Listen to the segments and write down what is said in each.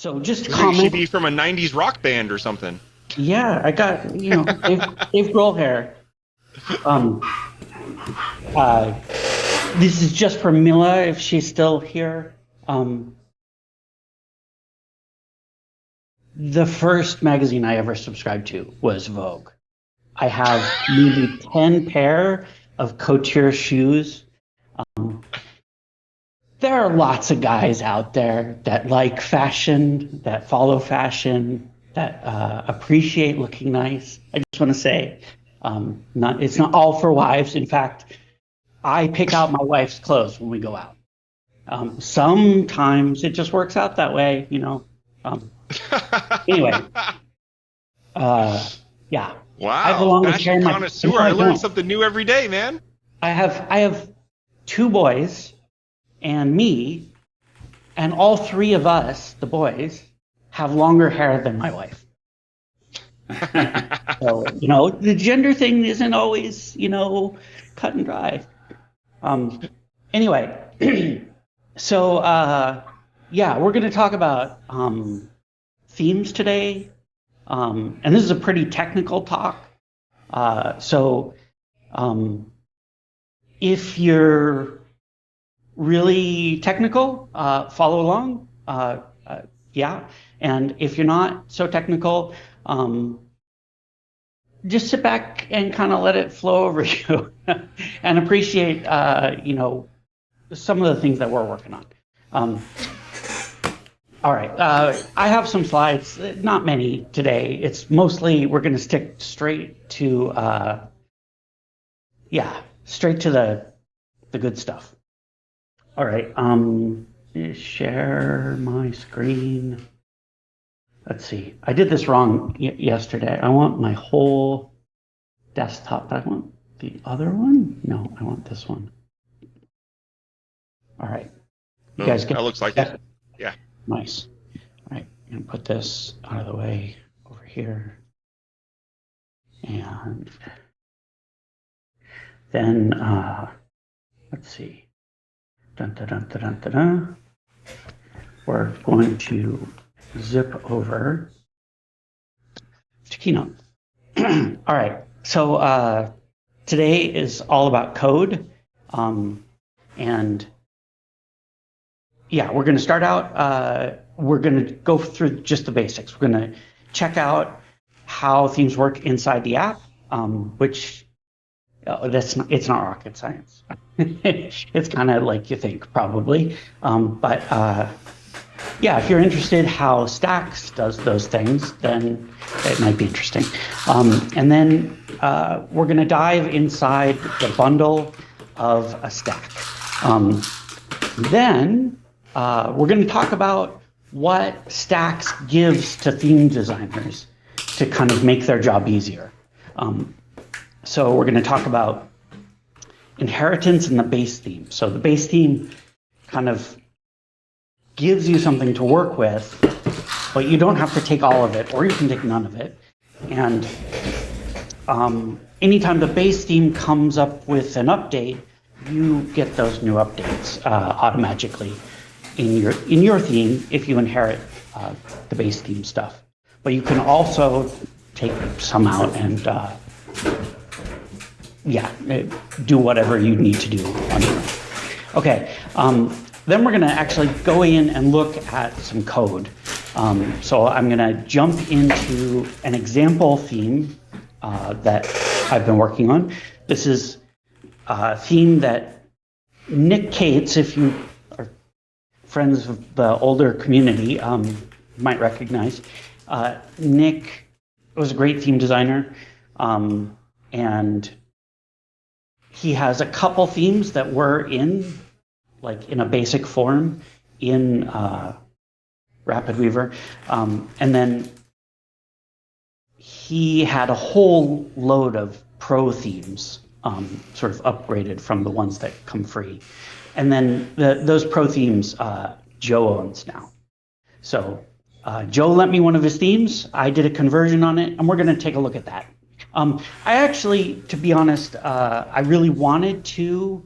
So just Maybe comment. she'd be from a '90s rock band or something. Yeah, I got Dave Grohl hair. Um, uh, this is just for Mila if she's still here. The first magazine I ever subscribed to was Vogue. I have maybe 10 pair of couture shoes. There are lots of guys out there that like fashion, that follow fashion, that appreciate looking nice. I just want to say, it's not all for wives. In fact, I pick out my wife's clothes when we go out. Sometimes it just works out that way, Anyway, yeah. I have the Wow, longest hair fashion in my. connoisseur! No, I I learn don't. something new every day, man. I have two boys and me, and all three of us, the boys, have longer hair than my wife. So the gender thing isn't always cut and dry. Anyway, so yeah, we're going to talk about themes today, and this is a pretty technical talk. So if you're really technical, follow along. Yeah, and if you're not so technical, just sit back and kind of let it flow over you, and appreciate some of the things that we're working on. All right, I have some slides, not many today. It's mostly we're going to stick straight to straight to the good stuff. All right, share my screen. Let's see. I did this wrong yesterday. I want my whole desktop, but I want the other one? No, I want this one. All right. You guys get that looks like it. Yeah. Nice. All right, I'm gonna put this out of the way over here. And then let's see. Dun, dun, dun, dun, dun, dun, dun. We're going to zip over to Keynote. All right, so today is all about code. And yeah, we're going to start out, we're going to go through just the basics. We're going to check out how themes work inside the app, which it's not rocket science. It's kind of like you think, probably. But yeah, if you're interested how Stacks does those things, then it might be interesting. And then we're going to dive inside the bundle of a stack. Then we're going to talk about what Stacks gives to theme designers to kind of make their job easier. So we're going to talk about inheritance and the base theme. So the base theme kind of gives you something to work with, but you don't have to take all of it, or you can take none of it. And anytime the base theme comes up with an update, you get those new updates automatically in your theme if you inherit the base theme stuff. But you can also take some out and do whatever you need to do on your own. Okay. Then we're going to actually go in and look at some code. So I'm going to jump into an example theme that I've been working on. This is a theme that Nick Cates, if you are friends of the older community, might recognize. Nick was a great theme designer, and he has a couple themes that were in a basic form in RapidWeaver. And then he had a whole load of pro themes sort of upgraded from the ones that come free. And then those pro themes Joe owns now. So Joe lent me one of his themes. I did a conversion on it, and we're going to take a look at that. I actually, to be honest, I really wanted to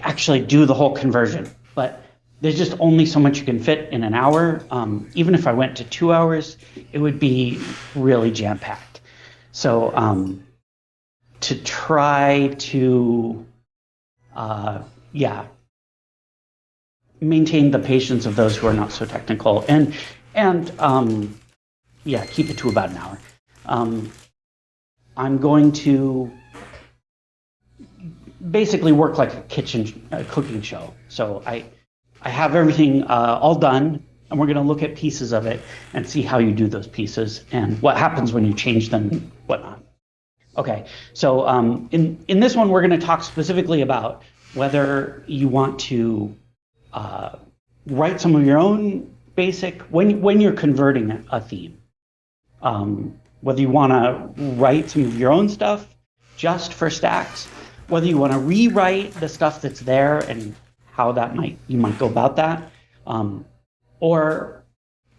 actually do the whole conversion, but there's just only so much you can fit in an hour. Even if I went to 2 hours, it would be really jam-packed. So to try to, maintain the patience of those who are not so technical, and keep it to about an hour. I'm going to basically work like a cooking show. So I have everything all done, and we're going to look at pieces of it and see how you do those pieces and what happens when you change them and whatnot. Okay, so in this one, we're going to talk specifically about whether you want to write some of your own basic, when you're converting a theme, whether you want to write some of your own stuff just for stacks, whether you want to rewrite the stuff that's there and how you might go about that, or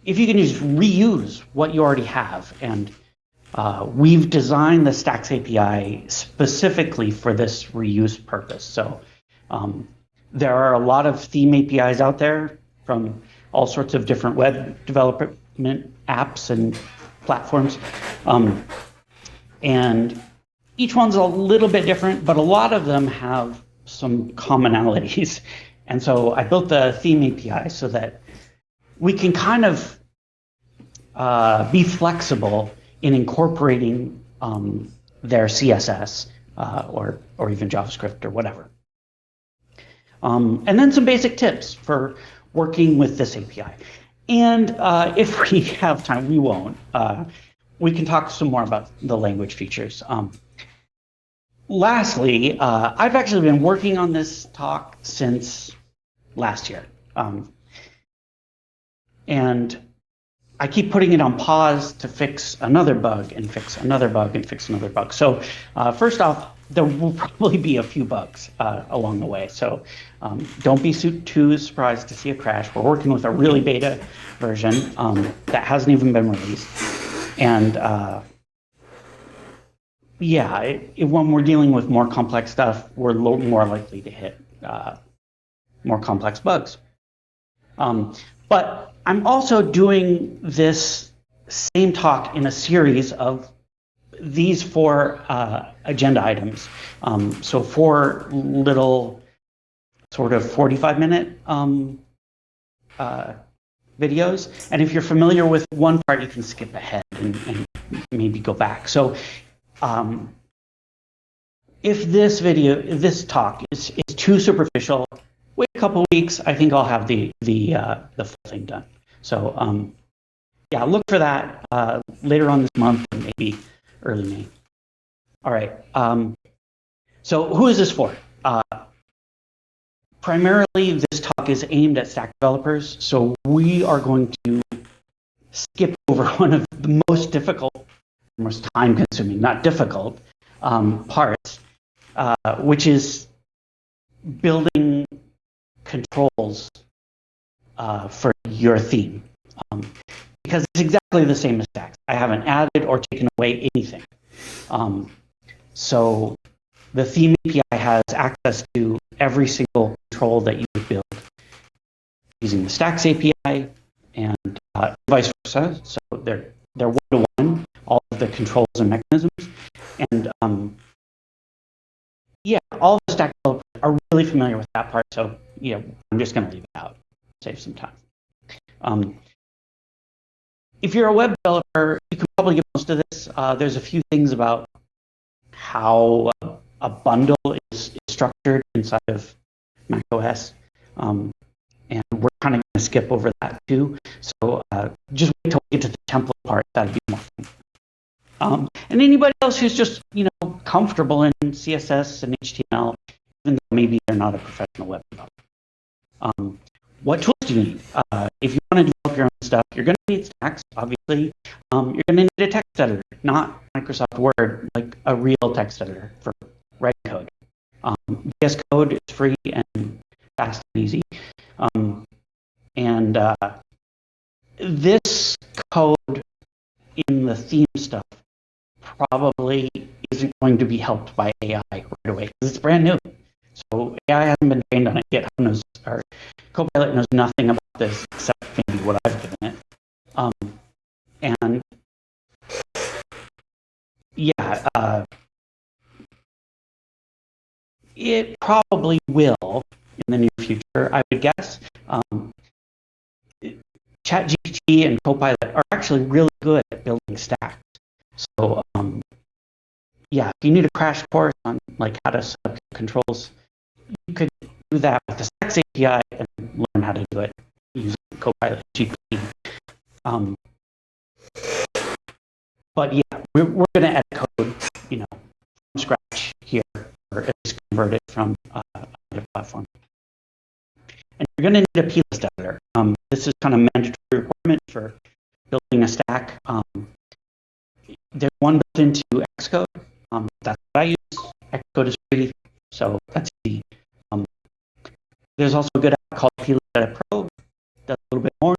if you can just reuse what you already have. And we've designed the Stacks API specifically for this reuse purpose. So there are a lot of theme APIs out there from all sorts of different web development apps and platforms. And each one's a little bit different, but a lot of them have some commonalities. And so I built the theme API so that we can kind of be flexible in incorporating their CSS or even JavaScript or whatever. And then some basic tips for working with this API. And if we have time, we won't. We can talk some more about the language features. Lastly, I've actually been working on this talk since last year. And I keep putting it on pause to fix another bug and fix another bug and fix another bug. So first off, there will probably be a few bugs along the way. So don't be too surprised to see a crash. We're working with a really beta version that hasn't even been released. And when we're dealing with more complex stuff, we're more likely to hit more complex bugs. But I'm also doing this same talk in a series of these 4 agenda items. So 4 little sort of 45-minute videos. And if you're familiar with one part, you can skip ahead and maybe go back. So if this talk is too superficial, wait a couple weeks. I think I'll have the full thing done. So look for that later on this month and maybe early May. All right. So who is this for? Primarily, this talk is aimed at Stack developers. So we are going to skip over one of the most difficult, most time-consuming, not difficult, parts, which is building controls for your theme. Because it's exactly the same as Stacks. I haven't added or taken away anything. So the theme API has access to every single control that you would build using the Stacks API and vice versa. So they're one-to-one, all of the controls and mechanisms. And all the Stack developers are really familiar with that part. So I'm just going to leave it out, save some time. If you're a web developer, you can probably get most of this. There's a few things about how a bundle is structured inside of macOS, and we're kind of going to skip over that too. So just wait till we get to the template part. That'd be more fun. And anybody else who's just comfortable in CSS and HTML, even though maybe they're not a professional web developer. What tools do you need? If you want to develop your own stuff, you're going to need Stacks, obviously. You're going to need a text editor, not Microsoft Word, like a real text editor for writing code. VS Code is free and fast and easy. And this code in the theme stuff probably isn't going to be helped by AI right away because it's brand new. So AI hasn't been trained on it yet. Or Copilot knows nothing about this except maybe what I've given it. And yeah, it probably will in the near future, I would guess. ChatGPT and Copilot are actually really good at building stacks. So yeah, if you need a crash course on like how to set up controls, you could do that with the Stacks API and learn how to do it using Copilot GPT. But yeah, we're going to edit code, from scratch here, or at least convert it from another platform. And you're going to need a plist editor. This is kind of mandatory requirement for building a stack. There's one built into Xcode. That's what I use. Xcode is free, so that's easy. There's also a good app called plist edit Pro. Does a little bit more.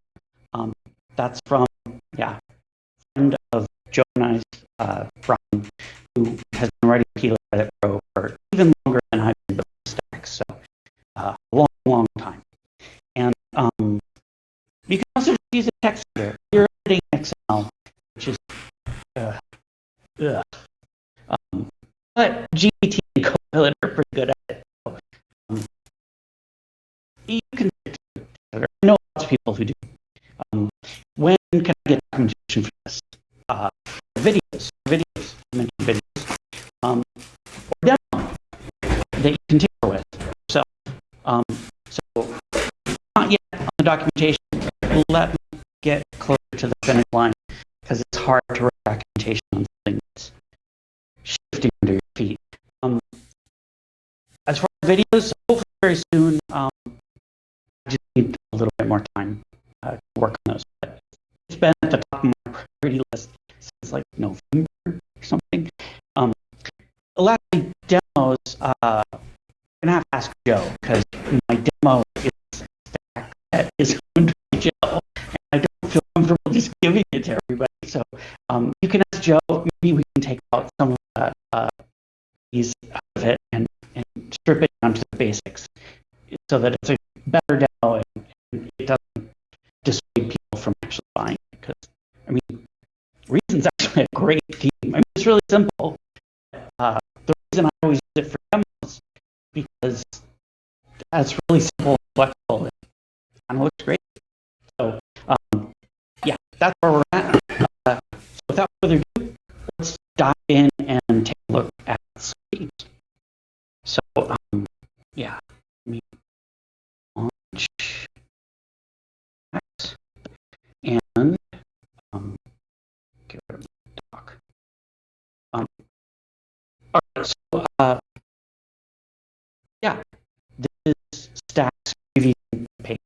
That's from a friend of Joe and I's, Brian, who has been writing plist edit Pro for even longer than I've been building stacks. So a long time. And you can also use a text editor. You're editing XML, which is but GPT and Copilot are pretty good at it. So, you can. I know lots of people who do. When can I get documentation for this? Videos, I mentioned videos, or demo that you can tinker with. So not yet on the documentation. Let me get closer to the finish line because it's hard to write documentation on something that's shifting under your feet. As far as videos, hopefully very soon. I just need a little bit more time to work on those. But it's been at the top of my priority list since like November or something. Lastly, demos. I'm gonna have to ask Joe because my demo is stack that is owned by Joe, and I don't feel comfortable just giving it to everybody. So you can ask Joe. Maybe we can take out some of the piece out of it and strip it down to the basics, so that it's a better demo and it doesn't dissuade people from actually buying it. Because Reason's actually a great theme. It's really simple. The reason I always use it for demos because it's really simple and flexible. It kind of looks great. So that's where we're at. So without further ado, let's dive in and take a look at speed. So let me launch X and get rid of the doc. All right, so this is Stacks preview page.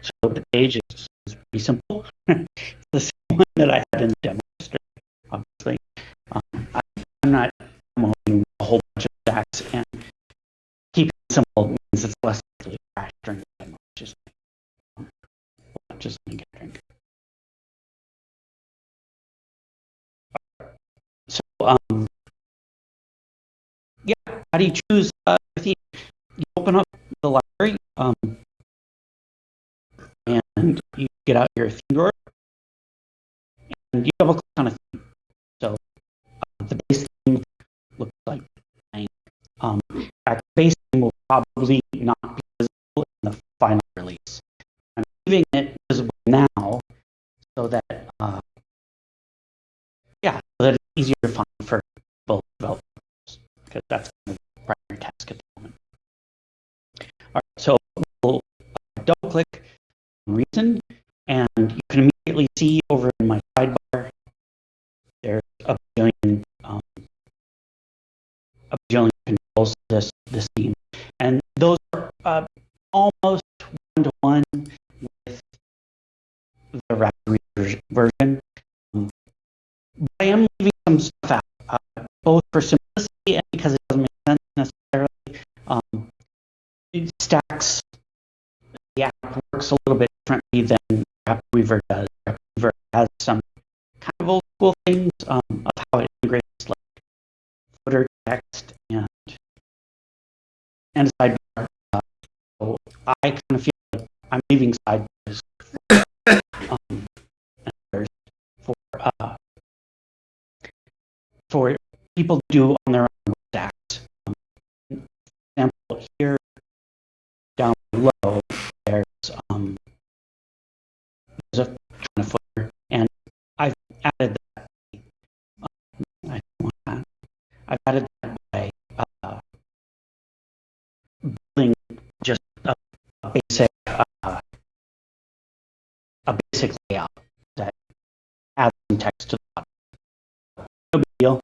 So the page is pretty simple. It's the same one that I had in the demo yesterday, obviously. I'm not demoing a whole bunch of stacks, and keeping it simple means it's less likely to crash during the demo. Just let me get a drink. So how do you choose your theme? You open up the library, and you get out your theme drawer, and you double click on a theme. So the base theme looks like the base theme will probably not be visible in the final release. I'm leaving it visible now so that so that it's easier to find for both developers, because that's kind of the primary task at the moment. All right, so we'll double click on Reason, and you can immediately see over in my sidebar there's a bajillion controls to this theme, and those are almost one-to-one with the rapid read version. But I am leaving some stuff out, both for simplicity and because it doesn't make sense necessarily. Stacks, the app works a little bit differently than RapidWeaver does. RapidWeaver has some kind of old school things of how it integrates like footer text and and a sidebar. So I kind of feel like I'm leaving sidebars um, for for people to do on their own stacks. Example here down below, there's a kind of footer, and I've added that. I don't want that. I've added that by building just a basic layout that adds some text to the bottom. No big deal.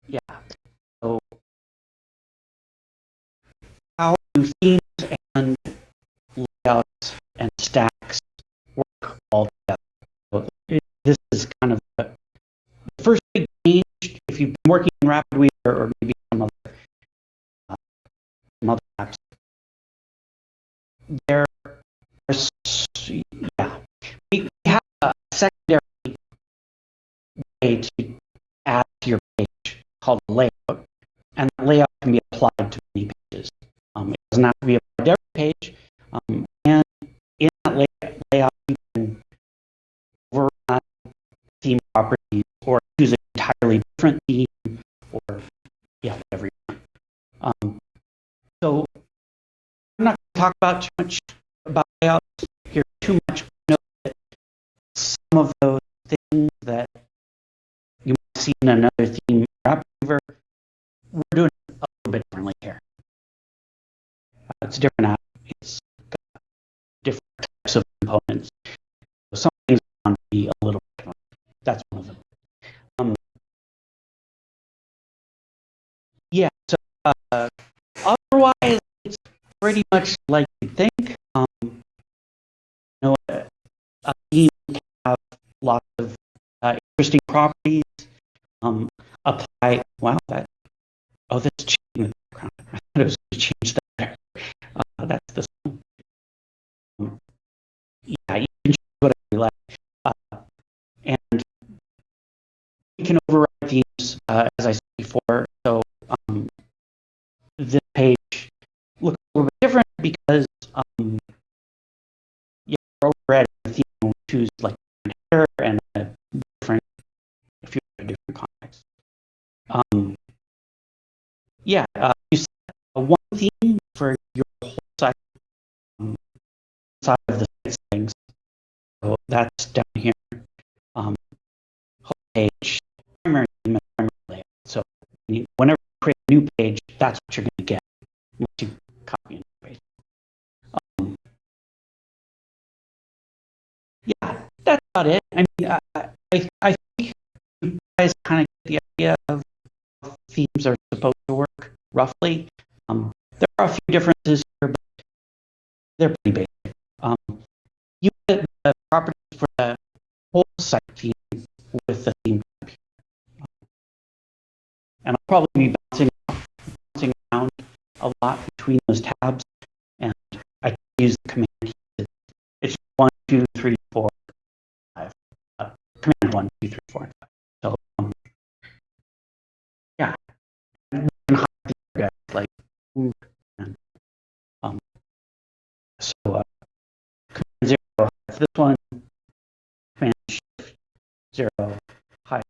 Yeah. So how do themes and layouts and stacks work all together? So this is kind of the first big change if you've been working in RapidWeaver or maybe some other apps. There are, yeah, we have a secondary way to add to your page called a layout, and that layout can be applied to many pages. It doesn't have to be applied to every page, and in that layout, you can override theme properties or choose an entirely different theme, or whatever you want. So I'm not going to talk about too much about layouts here too much. Know that some of those things that you might see in another theme RapidWeaver, we're doing it a little bit differently here. It's a different app. It's got different types of components. So some things are going to be a little different. That's one of them. Yeah. So otherwise, it's pretty much like you think. A theme can have lots of interesting properties. Apply. Wow, that. Oh, that's changing the background. I thought it was going to change that there. That's this one. Yeah, you can choose whatever you like, and you can override themes as I said before. So this page looks a little bit different because you're overriding the theme. We choose like an error and a different, if you have a different context. You set one theme for your whole site, side of the settings. So that's down here. Home page, primary theme, and primary layout. So whenever you create a new page, that's what you're going to get once you copy and paste. Yeah, that's about it. I mean, I think you guys kind of get the idea of how themes are supposed to work roughly. There are a few differences here, but they're pretty basic. You get the properties for the whole site theme with the theme tab here. And I'll probably be bouncing around a lot between those tabs, and I can use the command key. It's 1, 2, 3, 4, 5. Command 1, 2, 3, 4, and 5. So yeah, you can hide the guys like and so command 0 hides this one, command shift 0 hides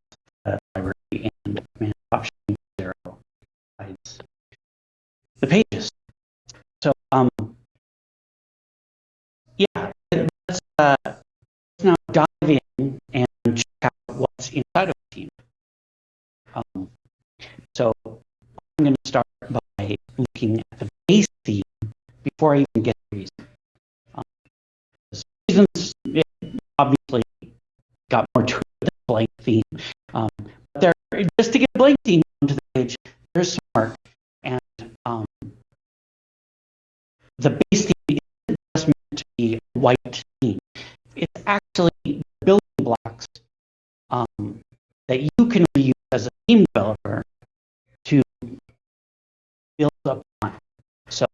library, and command option 0 hides the pages. So yeah, let's now dive in and check out what's inside of the theme. So I'm going to start by looking at the base theme before I even get to reason. Reasons obviously got more to the blank theme, but there, just to get a blank theme onto the page, there's some work, and the base theme isn't just meant to be a white theme. It's actually building blocks that you can reuse as a theme developer to build up on. So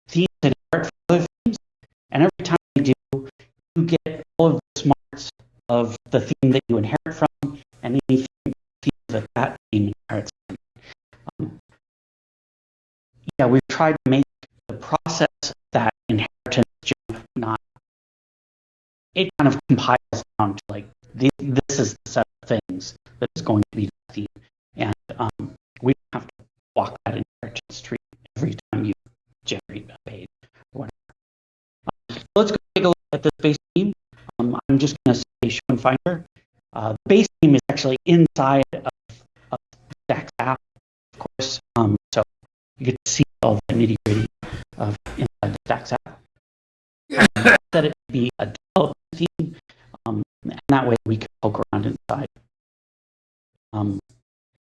themes inherit from other themes, and every time you do, you get all of the smarts of the theme that you inherit from, and any theme that theme inherits from. yeah, we've tried to make the process that inheritance jump not, it kind of compiles down to like, this is the set of things that is going to be the theme. And we don't have to walk that inheritance tree every time you generate a page or whatever. Let's go take a look at this base theme. I'm just going to say show and finder. The base theme is actually inside of Stack's app, of course. So you get to see all the nitty gritty of inside the Stack's app. That it be a development theme, and that way we can poke around inside.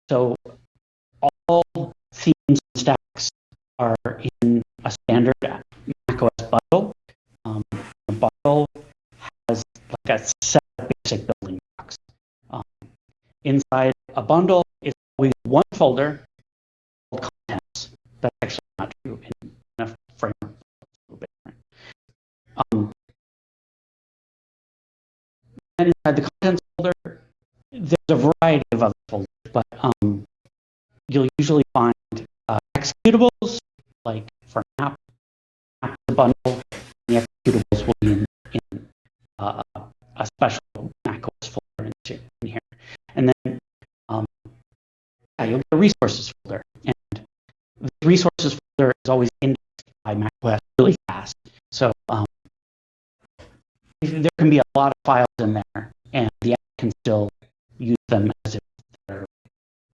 So all themes and stacks are in a standard macOS bundle. The bundle has like a set of basic building blocks. Inside a bundle is always one folder called contents. That's actually not true in a framework. It's a little bit different. And inside the contents folder, there's a variety of other folders, but you'll usually find executables, like for an app the bundle, and the executables will be in a special macOS folder in here. And then you'll get a resources folder, and the resources folder is always indexed by macOS really fast. So there can be a lot of files in there, and the app can still use them as if they're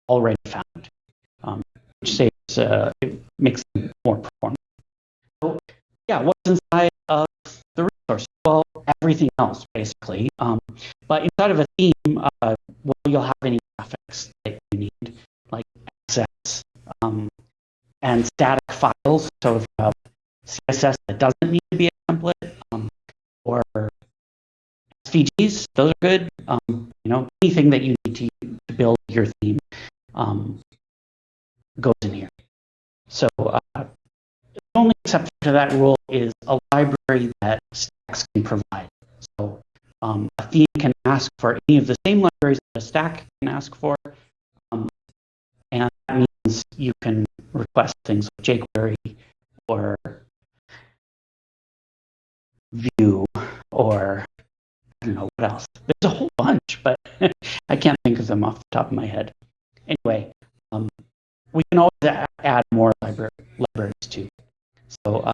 already found, which saves it makes them more performant. So yeah, what's inside of the resource? Well, everything else basically. But inside of a theme, well, you'll have any graphics that you need, like assets and static files. So if you have CSS that doesn't need to be a template, or SVGs, those are good. Anything that you need to build your theme goes in here. So the only exception to that rule is a library that stacks can provide. So a theme can ask for any of the same libraries that a stack can ask for, and that means you can request things like jQuery or Vue or I don't know what else. There's a whole bunch, but I can't think of them off the top of my head. Anyway, we can always add more libraries too. So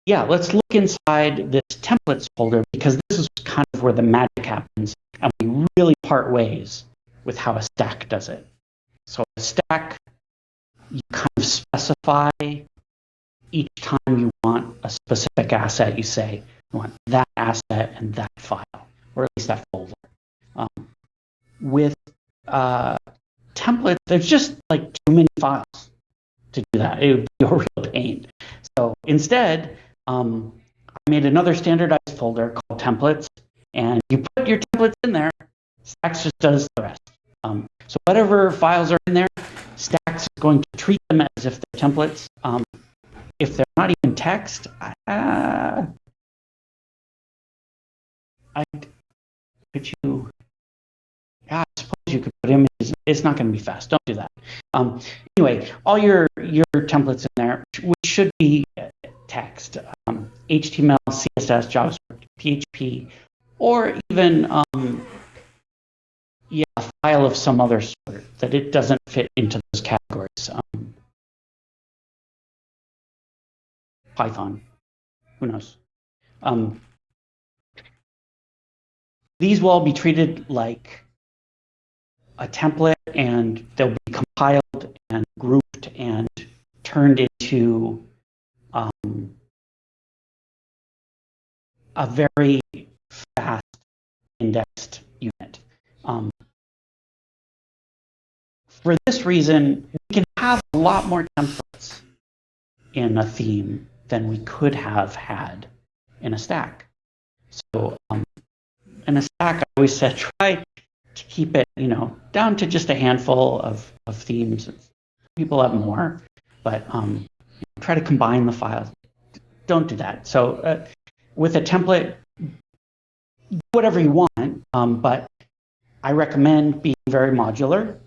yeah, let's look inside this templates folder, because this is kind of where the magic happens, and we really part ways with how a stack does it. So a stack, you kind of specify each time you want a specific asset. You say you want that asset and that file, or at least that folder. With templates, there's just like too many files to do that. It would be a real pain. So instead, I made another standardized folder called templates, and you put your templates in there. Stacks just does the rest. So whatever files are in there, Stacks is going to treat them as if they're templates. If they're not even text, could you? I suppose you could put images. It's not going to be fast. Don't do that. Anyway, all your templates in there, which should be text, HTML, CSS, JavaScript, PHP, or even a file of some other sort that it doesn't fit into those categories. Python, who knows? These will all be treated like a template, and they'll be compiled and grouped and turned into a very fast indexed unit. For this reason, we can have a lot more templates in a theme than we could have had in a stack. So in a stack, I always said try to keep it, down to just a handful of themes. People have more, but try to combine the files. Don't do that. So with a template, do whatever you want, but I recommend being very modular,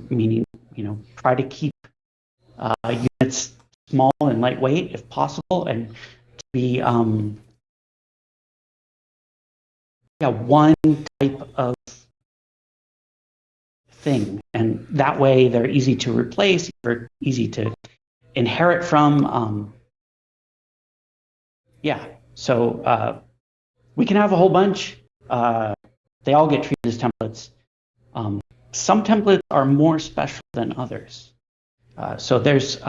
meaning try to keep units small and lightweight if possible, and to be one type of thing, and that way they're easy to replace or easy to inherit from. So we can have a whole bunch. They all get treated as templates. Some templates are more special than others. So there's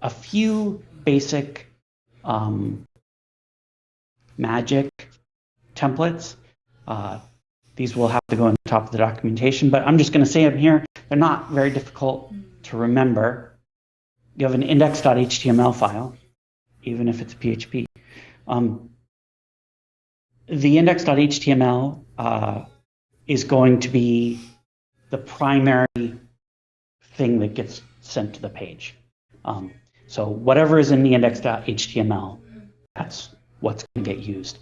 a few basic magic templates. These will have to go on the top of the documentation, but I'm just going to say them here. They're not very difficult to remember. You have an index.html file, even if it's PHP. The index.html is going to be the primary thing that gets sent to the page. So whatever is in the index.html, that's what's going to get used.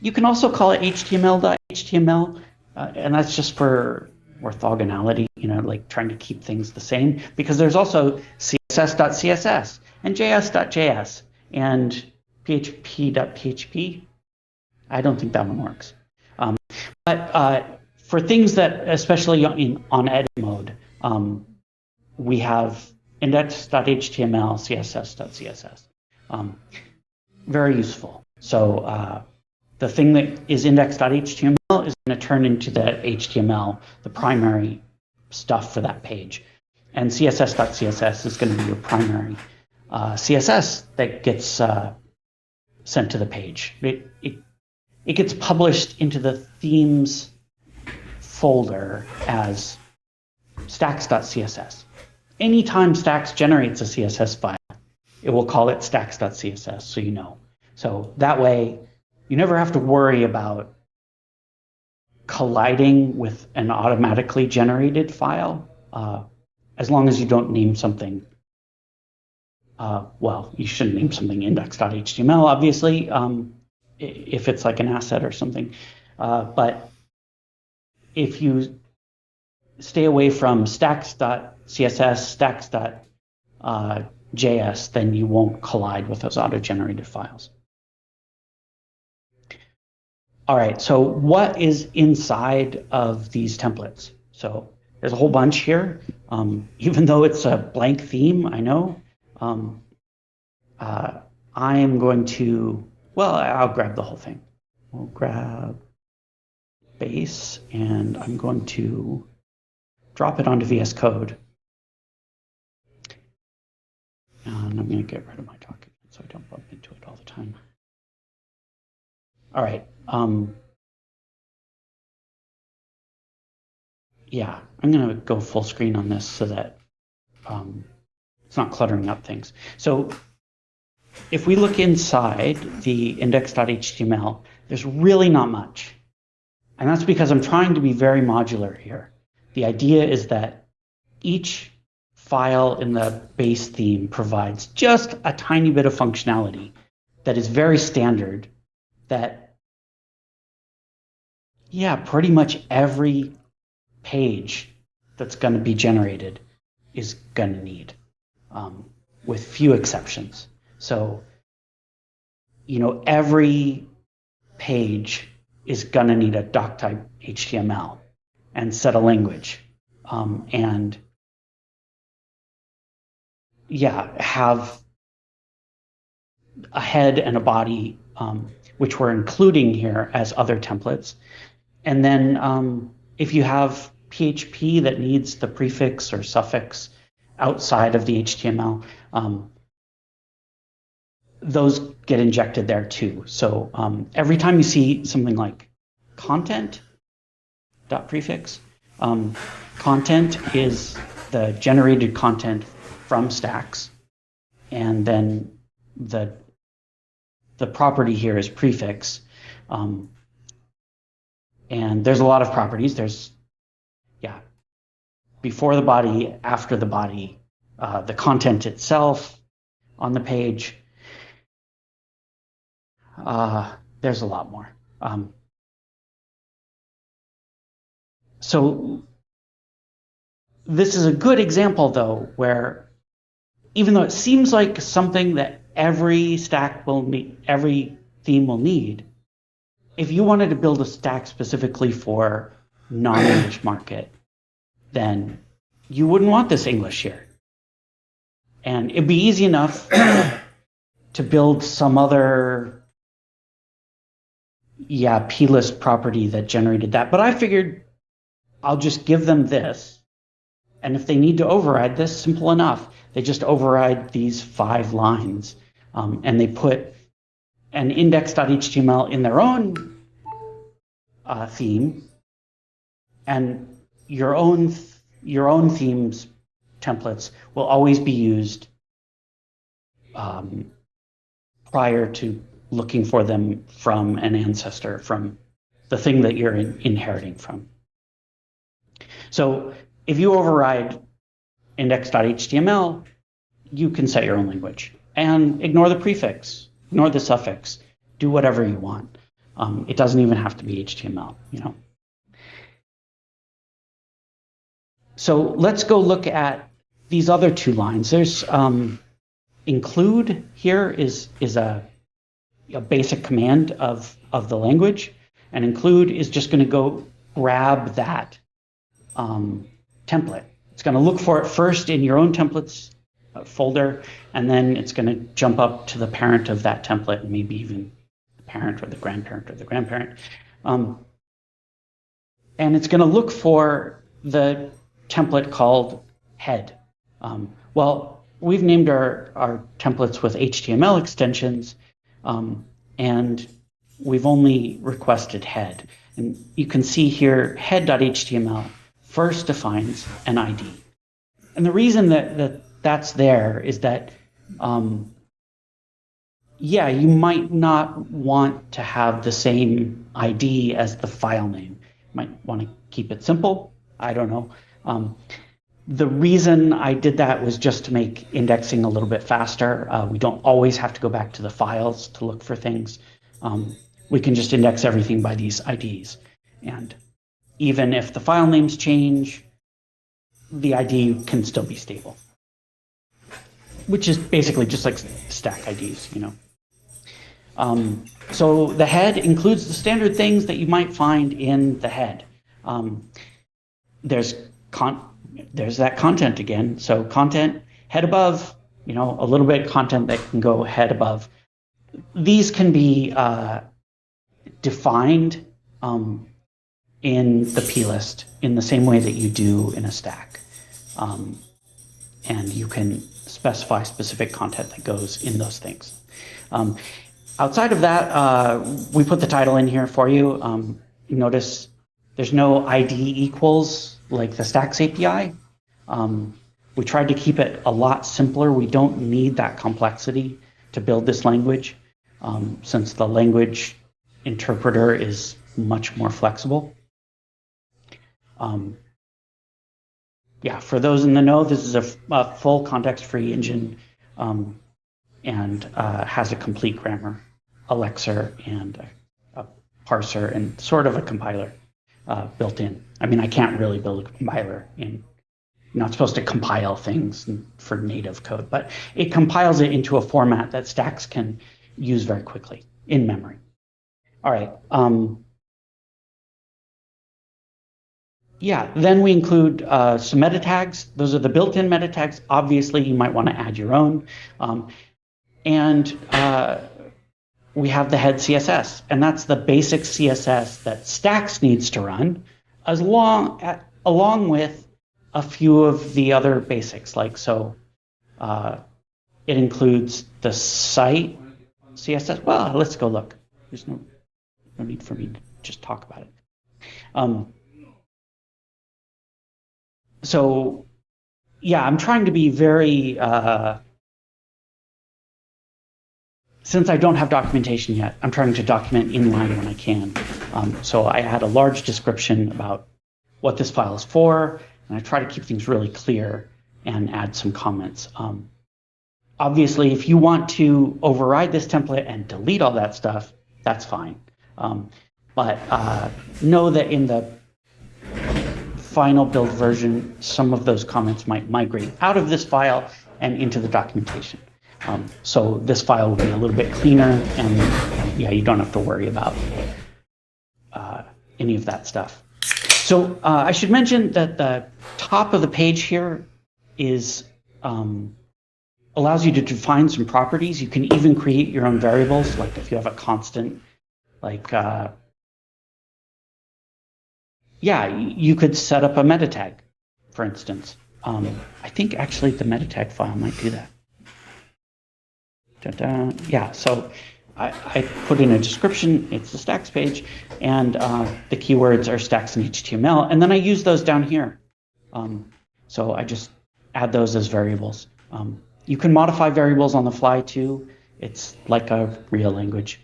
You can also call it html.html, and that's just for orthogonality, like trying to keep things the same, because there's also css.css and js.js and php.php. I don't think that one works. But for things that, especially on edit mode, we have index.html, css.css. Very useful. So the thing that is index.html is going to turn into the HTML, the primary stuff for that page. And css.css is going to be your primary CSS that gets sent to the page. It gets published into the themes folder as stacks.css. Anytime Stacks generates a CSS file, it will call it stacks.css, so you know. So that way, you never have to worry about colliding with an automatically generated file, as long as you don't name something. Well, you shouldn't name something index.html, obviously, if it's like an asset or something. But if you stay away from stacks.css, stacks.js, then you won't collide with those auto-generated files. All right, so what is inside of these templates? So there's a whole bunch here. Even though it's a blank theme, I know. I am going to, I'll grab the whole thing. We'll grab base, and I'm going to drop it onto VS Code. And I'm going to get rid of my document so I don't bump into it all the time. All right. Yeah, I'm going to go full screen on this so that it's not cluttering up things. So if we look inside the index.html, there's really not much. And that's because I'm trying to be very modular here. The idea is that each file in the base theme provides just a tiny bit of functionality that is very standard, that, pretty much every page that's going to be generated is going to need, with few exceptions. So, every page is going to need a doc type HTML and set a language, and have a head and a body, which we're including here as other templates. And then if you have PHP that needs the prefix or suffix outside of the HTML, those get injected there too. So every time you see something like content.prefix, content is the generated content from Stacks, and then the property here is prefix. And there's a lot of properties. There's, before the body, after the body, the content itself on the page. There's a lot more. So this is a good example, though, where even though it seems like something that every stack will need, every theme will need, if you wanted to build a stack specifically for non-English market, then you wouldn't want this English here. And it'd be easy enough to build some other, plist property that generated that. But I figured I'll just give them this. And if they need to override this, simple enough. They just override these 5 lines. And they put an index.html in their own theme. And your own themes templates will always be used prior to looking for them from an ancestor, from the thing that you're inheriting from. So if you override index.html, you can set your own language and ignore the prefix, ignore the suffix, do whatever you want. It doesn't even have to be HTML, So let's go look at these other 2 lines. There's include here is a basic command of the language, and include is just going to go grab that template. It's going to look for it first in your own templates folder, and then it's going to jump up to the parent of that template, and maybe even the parent or the grandparent or the grandparent. And it's going to look for the template called head. Well, we've named our templates with HTML extensions, and we've only requested head. And you can see here, head.html first defines an ID. And the reason that's there is that, you might not want to have the same ID as the file name. You might want to keep it simple. I don't know. The reason I did that was just to make indexing a little bit faster. We don't always have to go back to the files to look for things. We can just index everything by these IDs. And even if the file names change, the ID can still be stable, which is basically just like stack IDs, So the head includes the standard things that you might find in the head. There's that content again. So content, head above, a little bit of content that can go head above. These can be defined in the plist in the same way that you do in a stack. And you can specify specific content that goes in those things. Outside of that, we put the title in here for you. You notice there's no ID equals like the Stacks API. We tried to keep it a lot simpler. We don't need that complexity to build this language, since the language interpreter is much more flexible. For those in the know, this is a full context-free engine, and has a complete grammar, a lexer, and a parser, and sort of a compiler built in. I mean, I can't really build a compiler in. You're not supposed to compile things for native code, but it compiles it into a format that Stacks can use very quickly in memory. All right. Then we include some meta tags. Those are the built-in meta tags. Obviously, you might want to add your own. And we have the head CSS, and that's the basic CSS that Stacks needs to run, along with a few of the other basics. It includes the site CSS. Well, let's go look. There's no need for me to just talk about it. I'm trying to be very, since I don't have documentation yet, I'm trying to document inline when I can. So I had a large description about what this file is for, and I try to keep things really clear and add some comments. Obviously, if you want to override this template and delete all that stuff, that's fine. But know that in the final build version, some of those comments might migrate out of this file and into the documentation. So this file will be a little bit cleaner, and yeah, you don't have to worry about any of that stuff. So I should mention that the top of the page here is allows you to define some properties. You can even create your own variables, like if you have a constant, like you could set up a meta tag, for instance. I think actually the meta tag file might do that. Yeah, so I put in a description, it's the stacks page, and the keywords are stacks in HTML, and then I use those down here. So I just add those as variables. You can modify variables on the fly too. It's like a real language.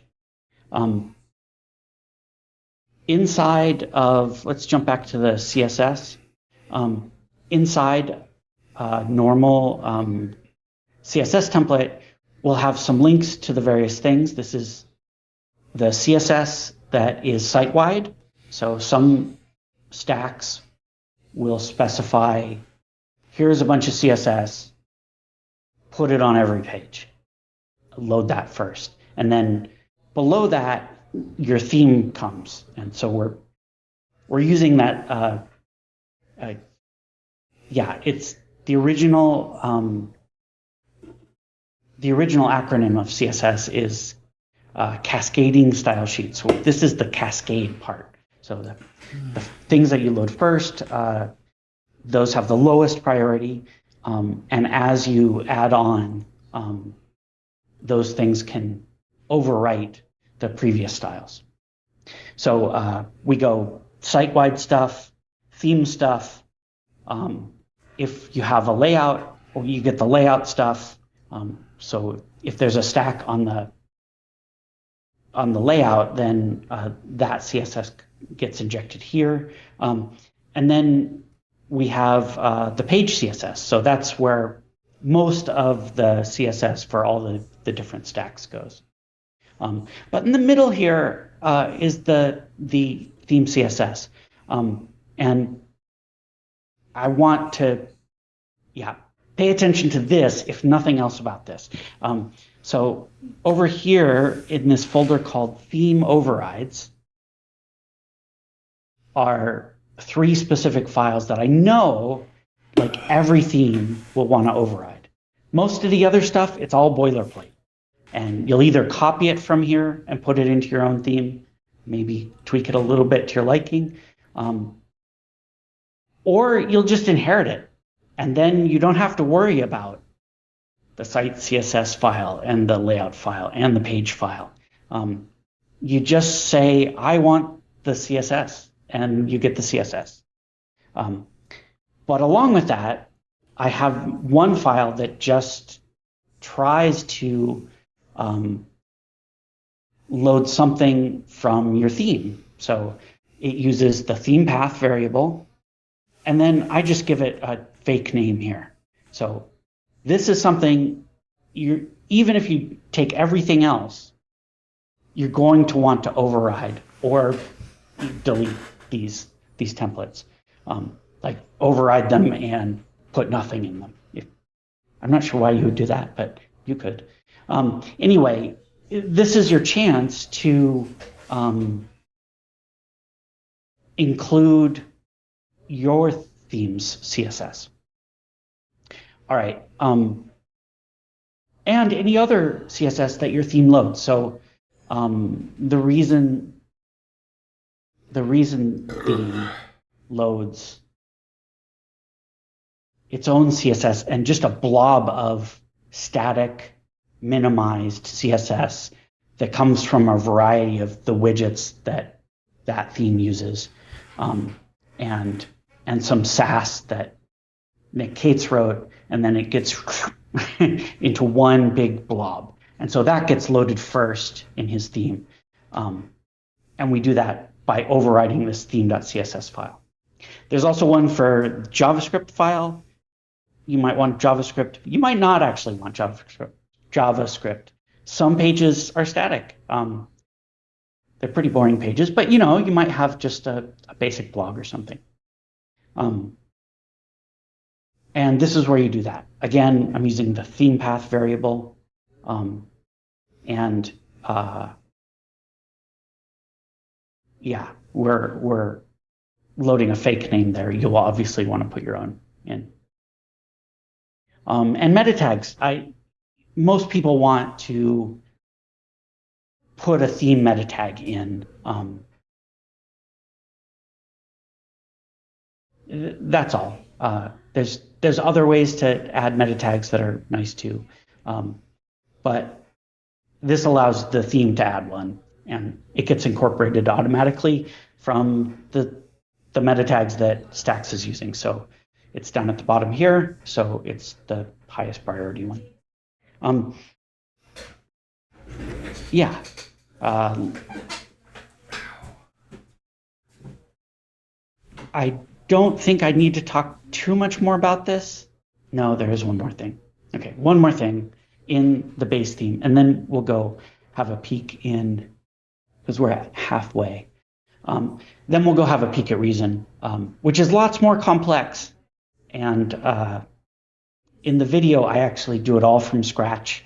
Inside of, let's jump back to the CSS. Inside normal CSS template, we'll have some links to the various things. This is the CSS that is site-wide. So some stacks will specify, here's a bunch of CSS, put it on every page. Load that first. And then below that, your theme comes. And so we're using that, it's the original acronym of CSS is cascading style sheet. So this is the cascade part. So the things that you load first, those have the lowest priority. And as you add on, those things can overwrite the previous styles. So we go site-wide stuff, theme stuff. If you have a layout, or you get the layout stuff. So if there's a stack on the layout, then that CSS gets injected here. And then we have the page CSS. So that's where most of the CSS for all the different stacks goes. But in the middle here is the theme CSS. And I want to, pay attention to this, if nothing else about this. So over here in this folder called theme overrides are 3 specific files that I know like every theme will want to override. Most of the other stuff, it's all boilerplate. And you'll either copy it from here and put it into your own theme, maybe tweak it a little bit to your liking, or you'll just inherit it. And then you don't have to worry about the site CSS file and the layout file and the page file. You just say, I want the CSS, and you get the CSS. But along with that, I have one file that just tries to load something from your theme. So it uses the theme path variable, and then I just give it a fake name here. So this is something even if you take everything else, you're going to want to override or delete these templates. Like override them and put nothing in them. I'm not sure why you would do that, but you could. Anyway, this is your chance to include your theme's CSS. All right. And any other CSS that your theme loads. So the reason theme loads its own CSS and just a blob of static minimized CSS that comes from a variety of the widgets that theme uses, and some Sass that Nick Cates wrote, and then it gets into one big blob. And so that gets loaded first in his theme. And we do that by overriding this theme.css file. There's also one for JavaScript file. You might want JavaScript. You might not actually want JavaScript. Some pages are static. They're pretty boring pages, but you might have just a basic blog or something. And this is where you do that. Again, I'm using the theme path variable. And yeah, we're loading a fake name there. You'll obviously want to put your own in. And meta tags. Most people want to put a theme meta tag in. That's all. There's other ways to add meta tags that are nice too, but this allows the theme to add one, and it gets incorporated automatically from the meta tags that Stacks is using. So it's down at the bottom here, so it's the highest priority one. Yeah. I don't think I need to talk too much more about this. No, there is one more thing. Okay, one more thing in the base theme, and then we'll go have a peek in, because we're at halfway. Then we'll go have a peek at Reason, which is lots more complex. And in the video, I actually do it all from scratch,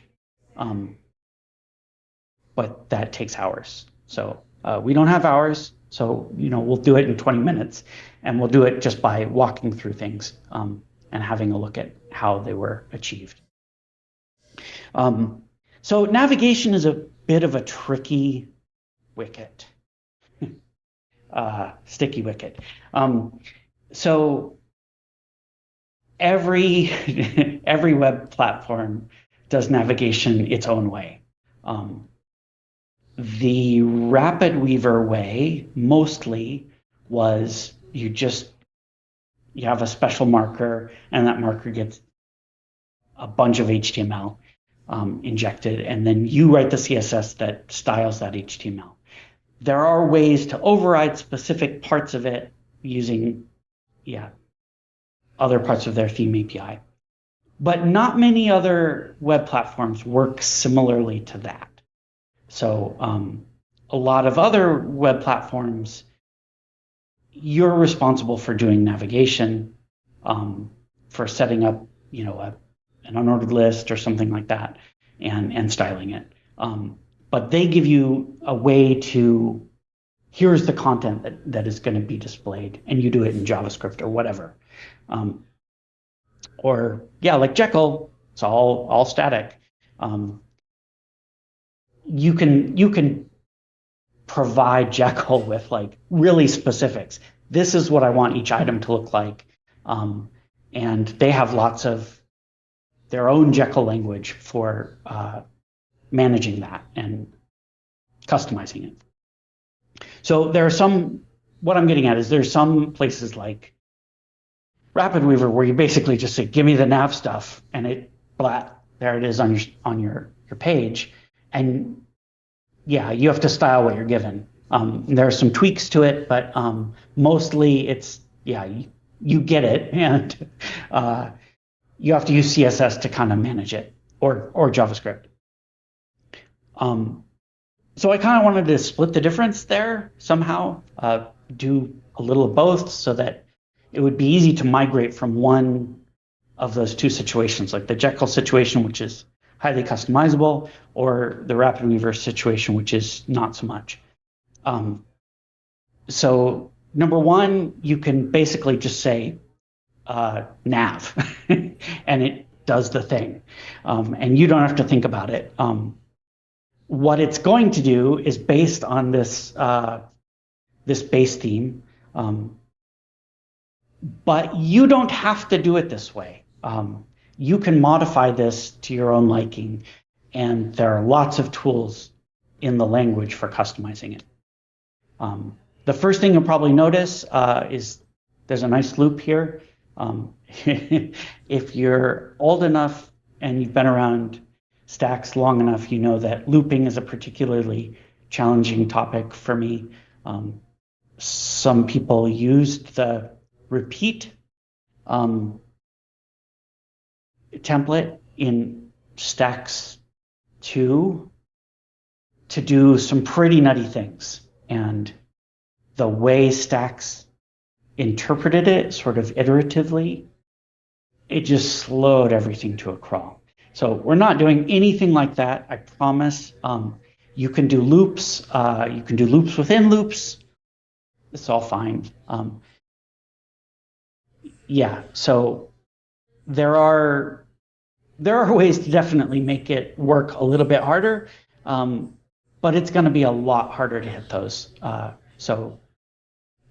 but that takes hours. So we don't have hours, so we'll do it in 20 minutes, and we'll do it just by walking through things and having a look at how they were achieved. So navigation is a bit of a tricky wicket, sticky wicket. So every web platform does navigation its own way. The Rapid Weaver way mostly was you have a special marker, and that marker gets a bunch of HTML injected, and then you write the CSS that styles that HTML. There are ways to override specific parts of it using other parts of their theme API. But not many other web platforms work similarly to that. So a lot of other web platforms, you're responsible for doing navigation, for setting up, an unordered list or something like that, and styling it. But they give you a way to, here's the content that is going to be displayed, and you do it in JavaScript or whatever. Like Jekyll, it's all static. You can provide Jekyll with like really specifics. This is what I want each item to look like. And they have lots of their own Jekyll language for managing that and customizing it. So there are what I'm getting at is there's some places like Rapid Weaver where you basically just say, give me the nav stuff, and there it is on your page. And you have to style what you're given. There are some tweaks to it, but mostly it's, you get it, and you have to use CSS to kind of manage it, or JavaScript. So I kind of wanted to split the difference there somehow, do a little of both so that it would be easy to migrate from one of those two situations, like the Jekyll situation, which is highly customizable, or the Rapid Weaver situation, which is not so much. So number one, you can basically just say nav, and it does the thing, and you don't have to think about it. What it's going to do is based on this base theme, but you don't have to do it this way. You can modify this to your own liking, and there are lots of tools in the language for customizing it. The first thing you'll probably notice is there's a nice loop here. If you're old enough and you've been around Stacks long enough, you know that looping is a particularly challenging topic for me. Some people used the repeat template in Stacks 2 to do some pretty nutty things. And the way Stacks interpreted it sort of iteratively it just slowed everything to a crawl. So we're not doing anything like that, I promise. You can do loops. You can do loops within loops. It's all fine. Yeah, so there are ways to definitely make it work a little bit harder, but it's going to be a lot harder to hit those. So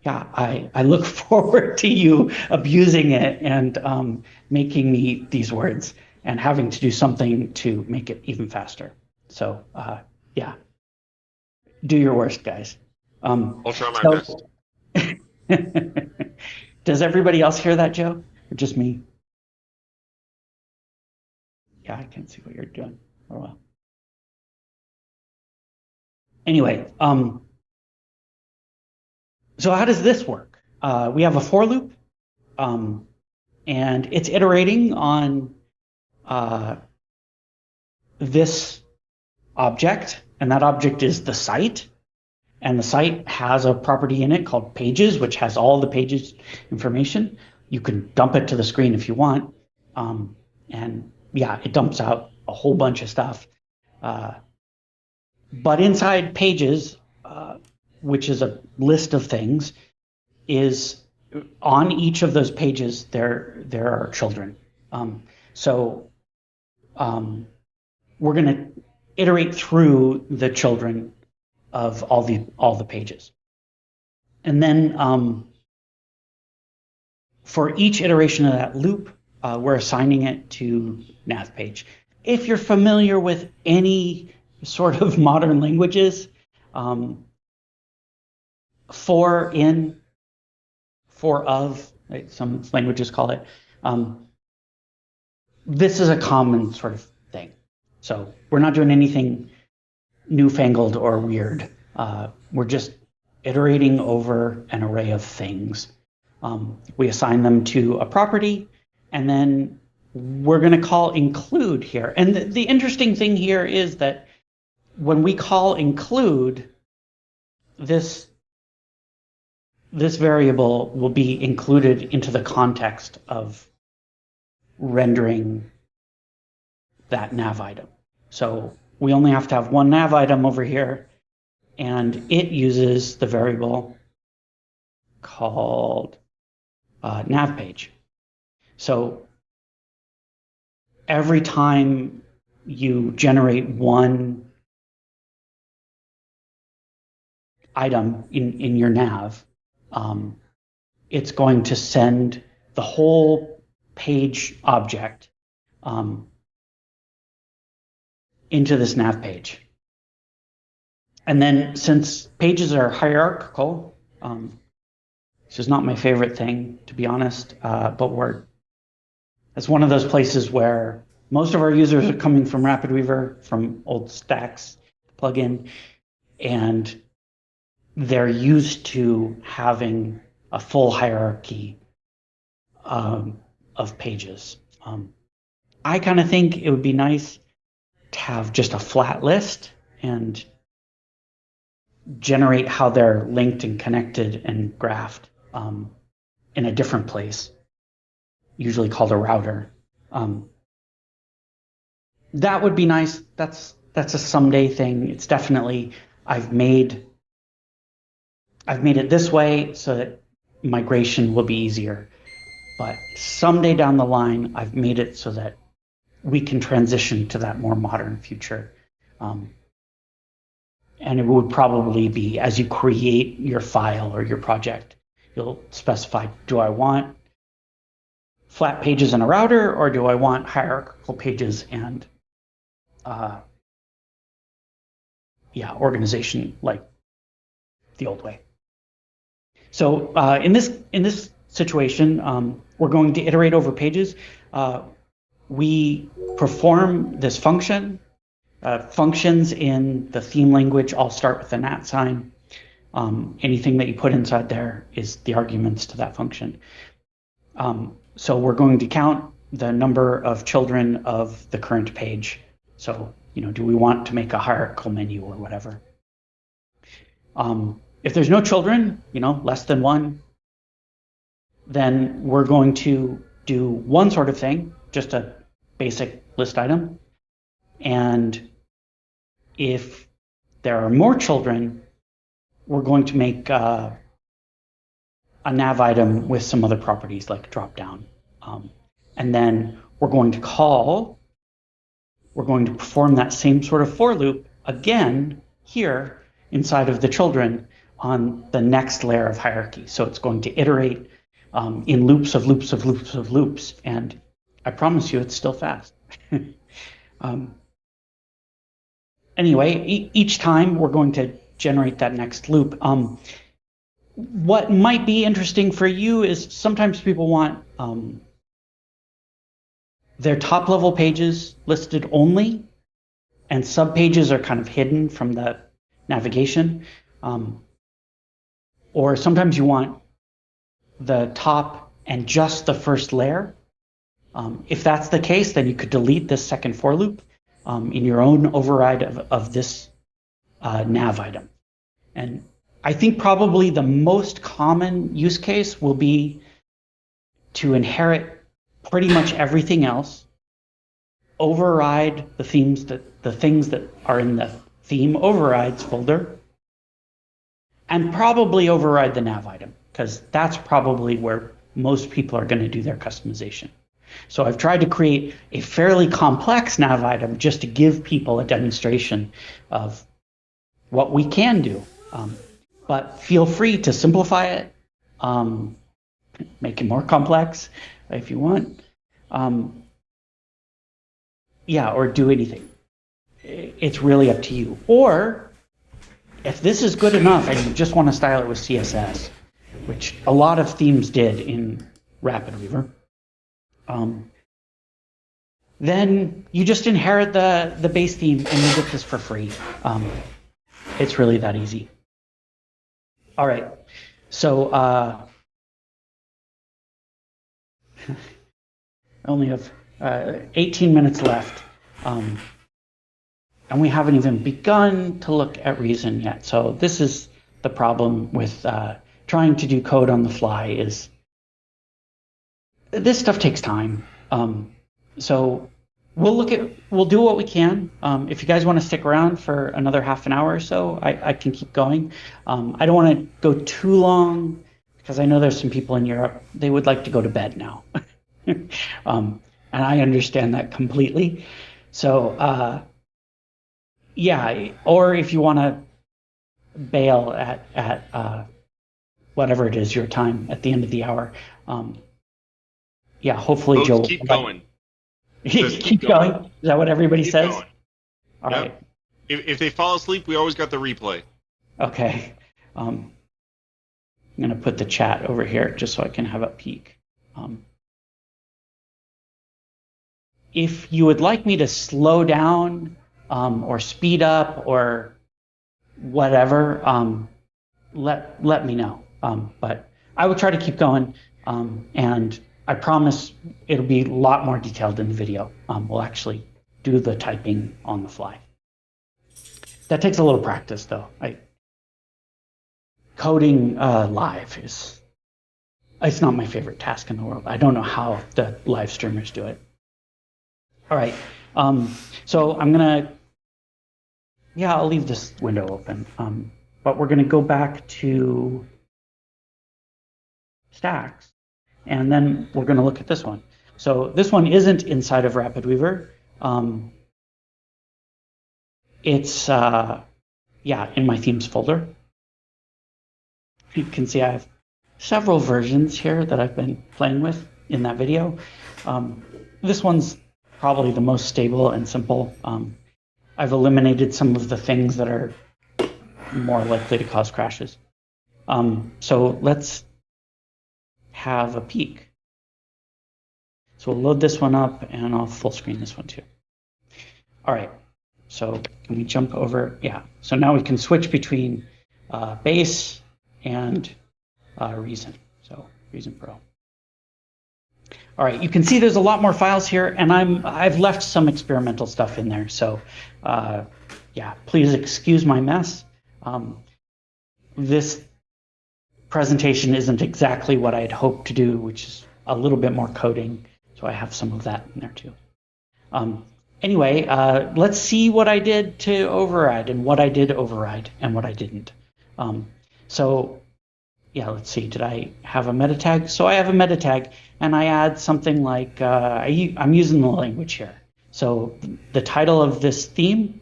yeah, I look forward to you abusing it and making me these words and having to do something to make it even faster. So yeah, do your worst, guys. I'll try my So best. does everybody else hear that, Joe? Or just me? Yeah, I can see what you're doing. Oh well. Anyway, so how does this work? We have a for loop, um, and it's iterating on this object, and that object is the site. And the site has a property in it called pages, which has all the pages information. You can dump it to the screen if you want. And yeah, it dumps out a whole bunch of stuff. But inside pages, which is a list of things, is on each of those pages there are children. So we're going to iterate through the children of all the pages, and then for each iteration of that loop, we're assigning it to nav page. If you're familiar with any sort of modern languages, for in, for of, right, some languages call it, this is a common sort of thing. So we're not doing anything newfangled or weird. We're just iterating over an array of things. We assign them to a property, and then we're going to call include here. And the interesting thing here is that when we call include, this variable will be included into the context of rendering that nav item. So we only have to have one nav item over here, and it uses the variable called nav page. So every time you generate one item in your nav, it's going to send the whole page object into this nav page. And then, since pages are hierarchical, this is not my favorite thing, to be honest, but it's one of those places where most of our users are coming from RapidWeaver, from old Stacks plugin, and they're used to having a full hierarchy of pages. I kind of think it would be nice to have just a flat list and generate how they're linked and connected and graphed in a different place, usually called a router. That would be nice. That's a someday thing. It's definitely, I've made it this way so that migration will be easier. But someday down the line, I've made it so that we can transition to that more modern future. And it would probably be, as you create your file or your project, you'll specify, do I want flat pages in a router, or do I want hierarchical pages and organization like the old way. So in this situation, we're going to iterate over pages. We perform this function. Functions in the theme language all start with an @ sign. Anything that you put inside there is the arguments to that function. So we're going to count the number of children of the current page. So, do we want to make a hierarchical menu or whatever? If there's no children, less than one, then we're going to do one sort of thing, just a basic list item. And if there are more children, we're going to make a nav item with some other properties like drop down. And then we're going to perform that same sort of for loop again here inside of the children on the next layer of hierarchy. So it's going to iterate in loops of loops of loops of loops. And I promise you it's still fast. Anyway, each time we're going to generate that next loop. What might be interesting for you is sometimes people want their top level pages listed only, and sub pages are kind of hidden from the navigation. Or sometimes you want the top and just the first layer. If that's the case, then you could delete this second for loop in your own override of this nav item. And I think probably the most common use case will be to inherit pretty much everything else, override the things that are in the theme overrides folder, and probably override the nav item, because that's probably where most people are going to do their customization. So I've tried to create a fairly complex nav item just to give people a demonstration of what we can do. But feel free to simplify it, make it more complex if you want. Or do anything. It's really up to you. Or if this is good enough and you just want to style it with CSS, which a lot of themes did in RapidWeaver, then you just inherit the base theme and you get this for free. It's really that easy. All right, so I only have 18 minutes left, and we haven't even begun to look at reason yet. So this is the problem with trying to do code on the fly, is this stuff takes time. So we'll do what we can. If you guys want to stick around for another half an hour or so, I can keep going. I don't want to go too long because I know there's some people in Europe, they would like to go to bed now. And I understand that completely. So or if you want to bail at whatever it is your time at the end of the hour, hopefully Folks, Joe keep going. keep going. Is that what everybody Keep says? going. All Yep. right. If they fall asleep, we always got the replay. Okay. I'm going to put the chat over here just so I can have a peek. If you would like me to slow down or speed up or whatever, let me know. But I will try to keep going, and I promise it'll be a lot more detailed in the video. We'll actually do the typing on the fly. That takes a little practice, though. Coding live it's not my favorite task in the world. I don't know how the live streamers do it. All right, so I'm gonna, I'll leave this window open, but we're gonna go back to stacks, and then we're gonna look at this one. So this one isn't inside of RapidWeaver. It's in my themes folder. You can see I have several versions here that I've been playing with in that video. This one's probably the most stable and simple. I've eliminated some of the things that are more likely to cause crashes. So let's have a peek. So we'll load this one up and I'll full screen this one too. All right, so can we jump over? Yeah, so now we can switch between base and Reason. So Reason Pro. All right, you can see there's a lot more files here, and I've left some experimental stuff in there. So please excuse my mess. This presentation isn't exactly what I had hoped to do, which is a little bit more coding. So I have some of that in there too. Anyway, let's see what I did to override and what I did override and what I didn't. So yeah, let's see. Did I have a meta tag? So I have a meta tag, and I add something like I'm using the language here. So the title of this theme.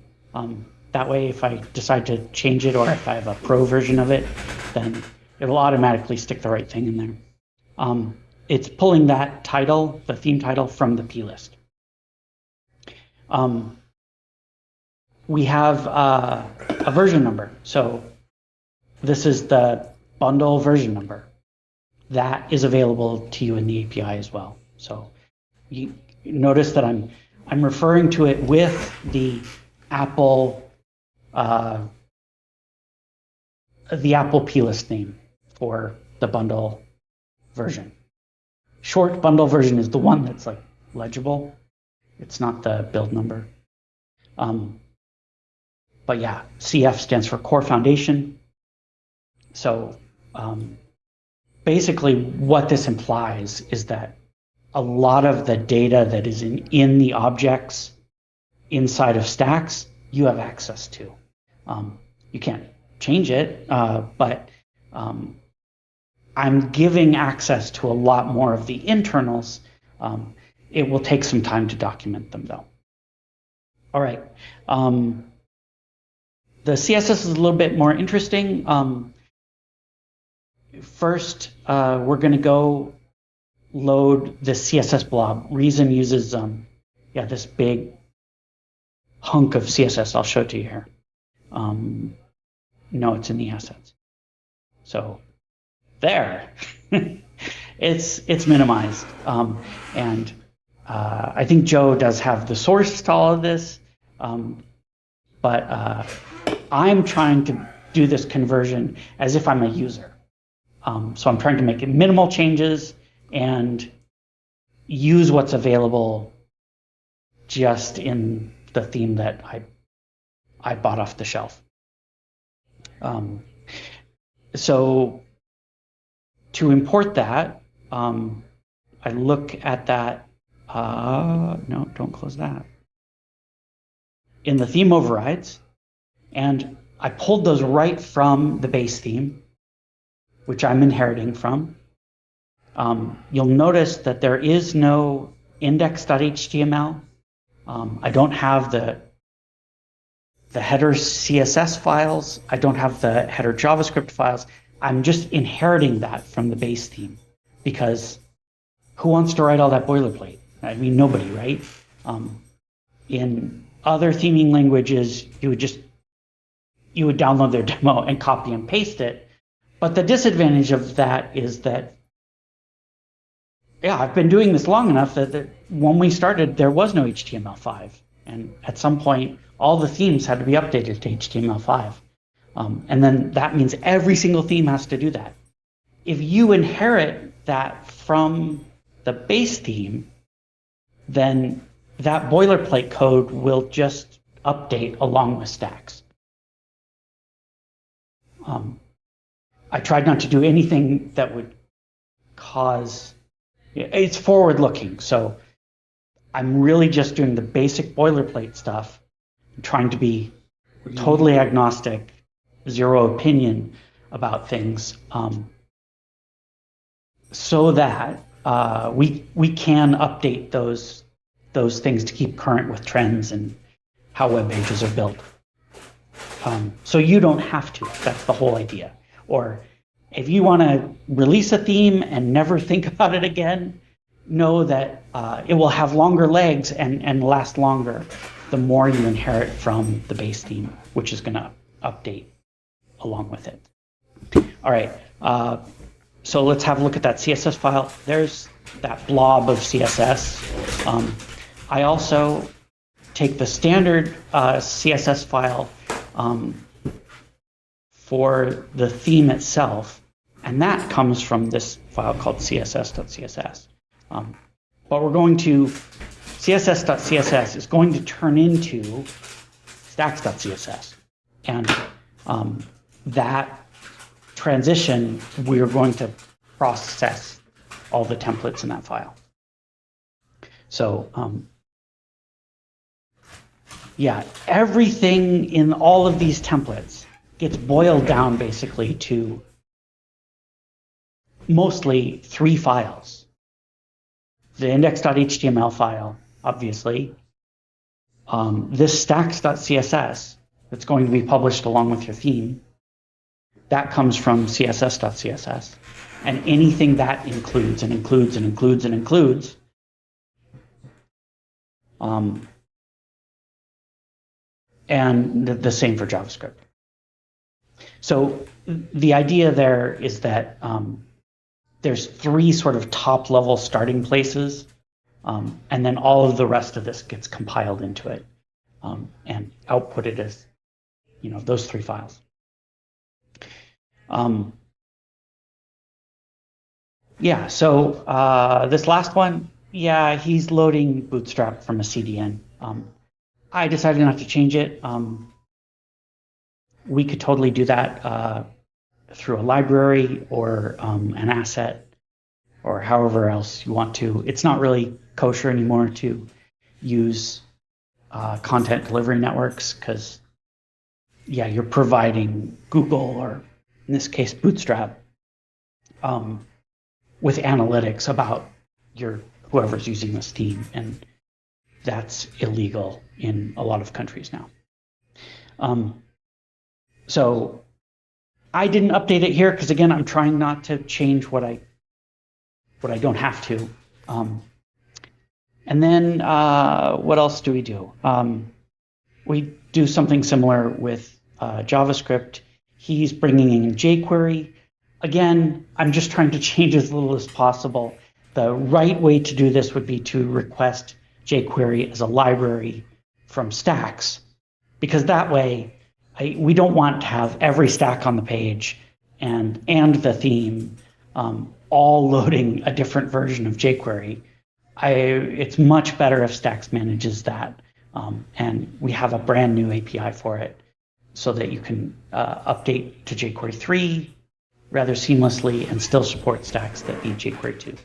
That way, if I decide to change it, or if I have a pro version of it, then it'll automatically stick the right thing in there. It's pulling that title, the theme title, from the plist. We have a version number. So this is the bundle version number. That is available to you in the API as well. So you notice that I'm referring to it with the Apple plist name for the bundle version. Short bundle version is the one that's like legible. It's not the build number. But yeah, CF stands for Core Foundation. So basically what this implies is that a lot of the data that is in the objects inside of stacks, you have access to. You can't change it, but I'm giving access to a lot more of the internals. It will take some time to document them, though. All right. The CSS is a little bit more interesting. First, we're going to go load the CSS blob. Reason uses this big hunk of CSS. I'll show it to you here. No, it's in the assets. So there, it's minimized. And I think Joe does have the source to all of this, but I'm trying to do this conversion as if I'm a user. So I'm trying to make it minimal changes and use what's available just in the theme that I bought off the shelf. So to import that, I look at that. No, don't close that. In the theme overrides, and I pulled those right from the base theme, which I'm inheriting from. You'll notice that there is no index.html. I don't have the header CSS files. I don't have the header JavaScript files. I'm just inheriting that from the base theme, because who wants to write all that boilerplate? I mean, nobody, right? In other theming languages, you would download their demo and copy and paste it. But the disadvantage of that is that, I've been doing this long enough that when we started, there was no HTML5. And at some point, all the themes had to be updated to HTML5. And then that means every single theme has to do that. If you inherit that from the base theme, then that boilerplate code will just update along with stacks. I tried not to do anything that would cause, it's forward-looking, so I'm really just doing the basic boilerplate stuff, trying to be totally agnostic, zero opinion about things, so that we can update those things to keep current with trends and how web pages are built. So you don't have to. That's the whole idea. Or if you want to release a theme and never think about it again, know that it will have longer legs and last longer the more you inherit from the base theme, which is going to update along with it. All right. So let's have a look at that CSS file. There's that blob of CSS. I also take the standard CSS file for the theme itself, and that comes from this file called css.css. But we're going to, css.css is going to turn into stacks.css. And that transition we're going to process all the templates in that file. So yeah, everything in all of these templates gets boiled down basically to mostly 3 files. The index.html file, obviously. This stacks.css that's going to be published along with your theme, that comes from css.css. And anything that includes and includes and includes and includes and the same for JavaScript. So the idea there is that there's 3 sort of top level starting places, and then all of the rest of this gets compiled into it and outputted as, those 3 files. Yeah, so this last one, yeah, he's loading Bootstrap from a CDN. I decided not to change it. We could totally do that through a library or an asset or however else you want to. It's not really kosher anymore to use content delivery networks because, yeah, you're providing Google, or in this case, Bootstrap, with analytics about whoever's using this theme, and that's illegal in a lot of countries now. So I didn't update it here because, again, I'm trying not to change what I don't have to. And then what else do we do? We do something similar with JavaScript. He's bringing in jQuery. Again, I'm just trying to change as little as possible. The right way to do this would be to request jQuery as a library from stacks, because that way we don't want to have every stack on the page and the theme all loading a different version of jQuery. It's much better if Stacks manages that, and we have a brand new API for it so that you can update to jQuery 3 rather seamlessly and still support stacks that need jQuery 2.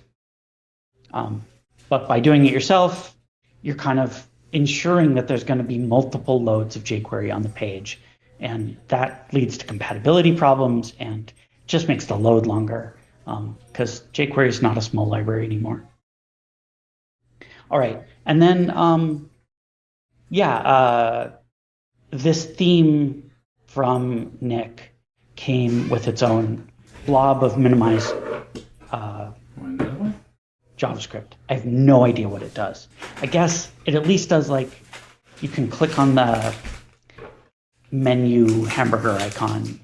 But by doing it yourself, you're kind of ensuring that there's going to be multiple loads of jQuery on the page, and that leads to compatibility problems and just makes the load longer because jQuery is not a small library anymore. All right, and then this theme from Nick came with its own blob of minimized JavaScript. I have no idea what it does. I guess it at least does, like, you can click on the menu hamburger icon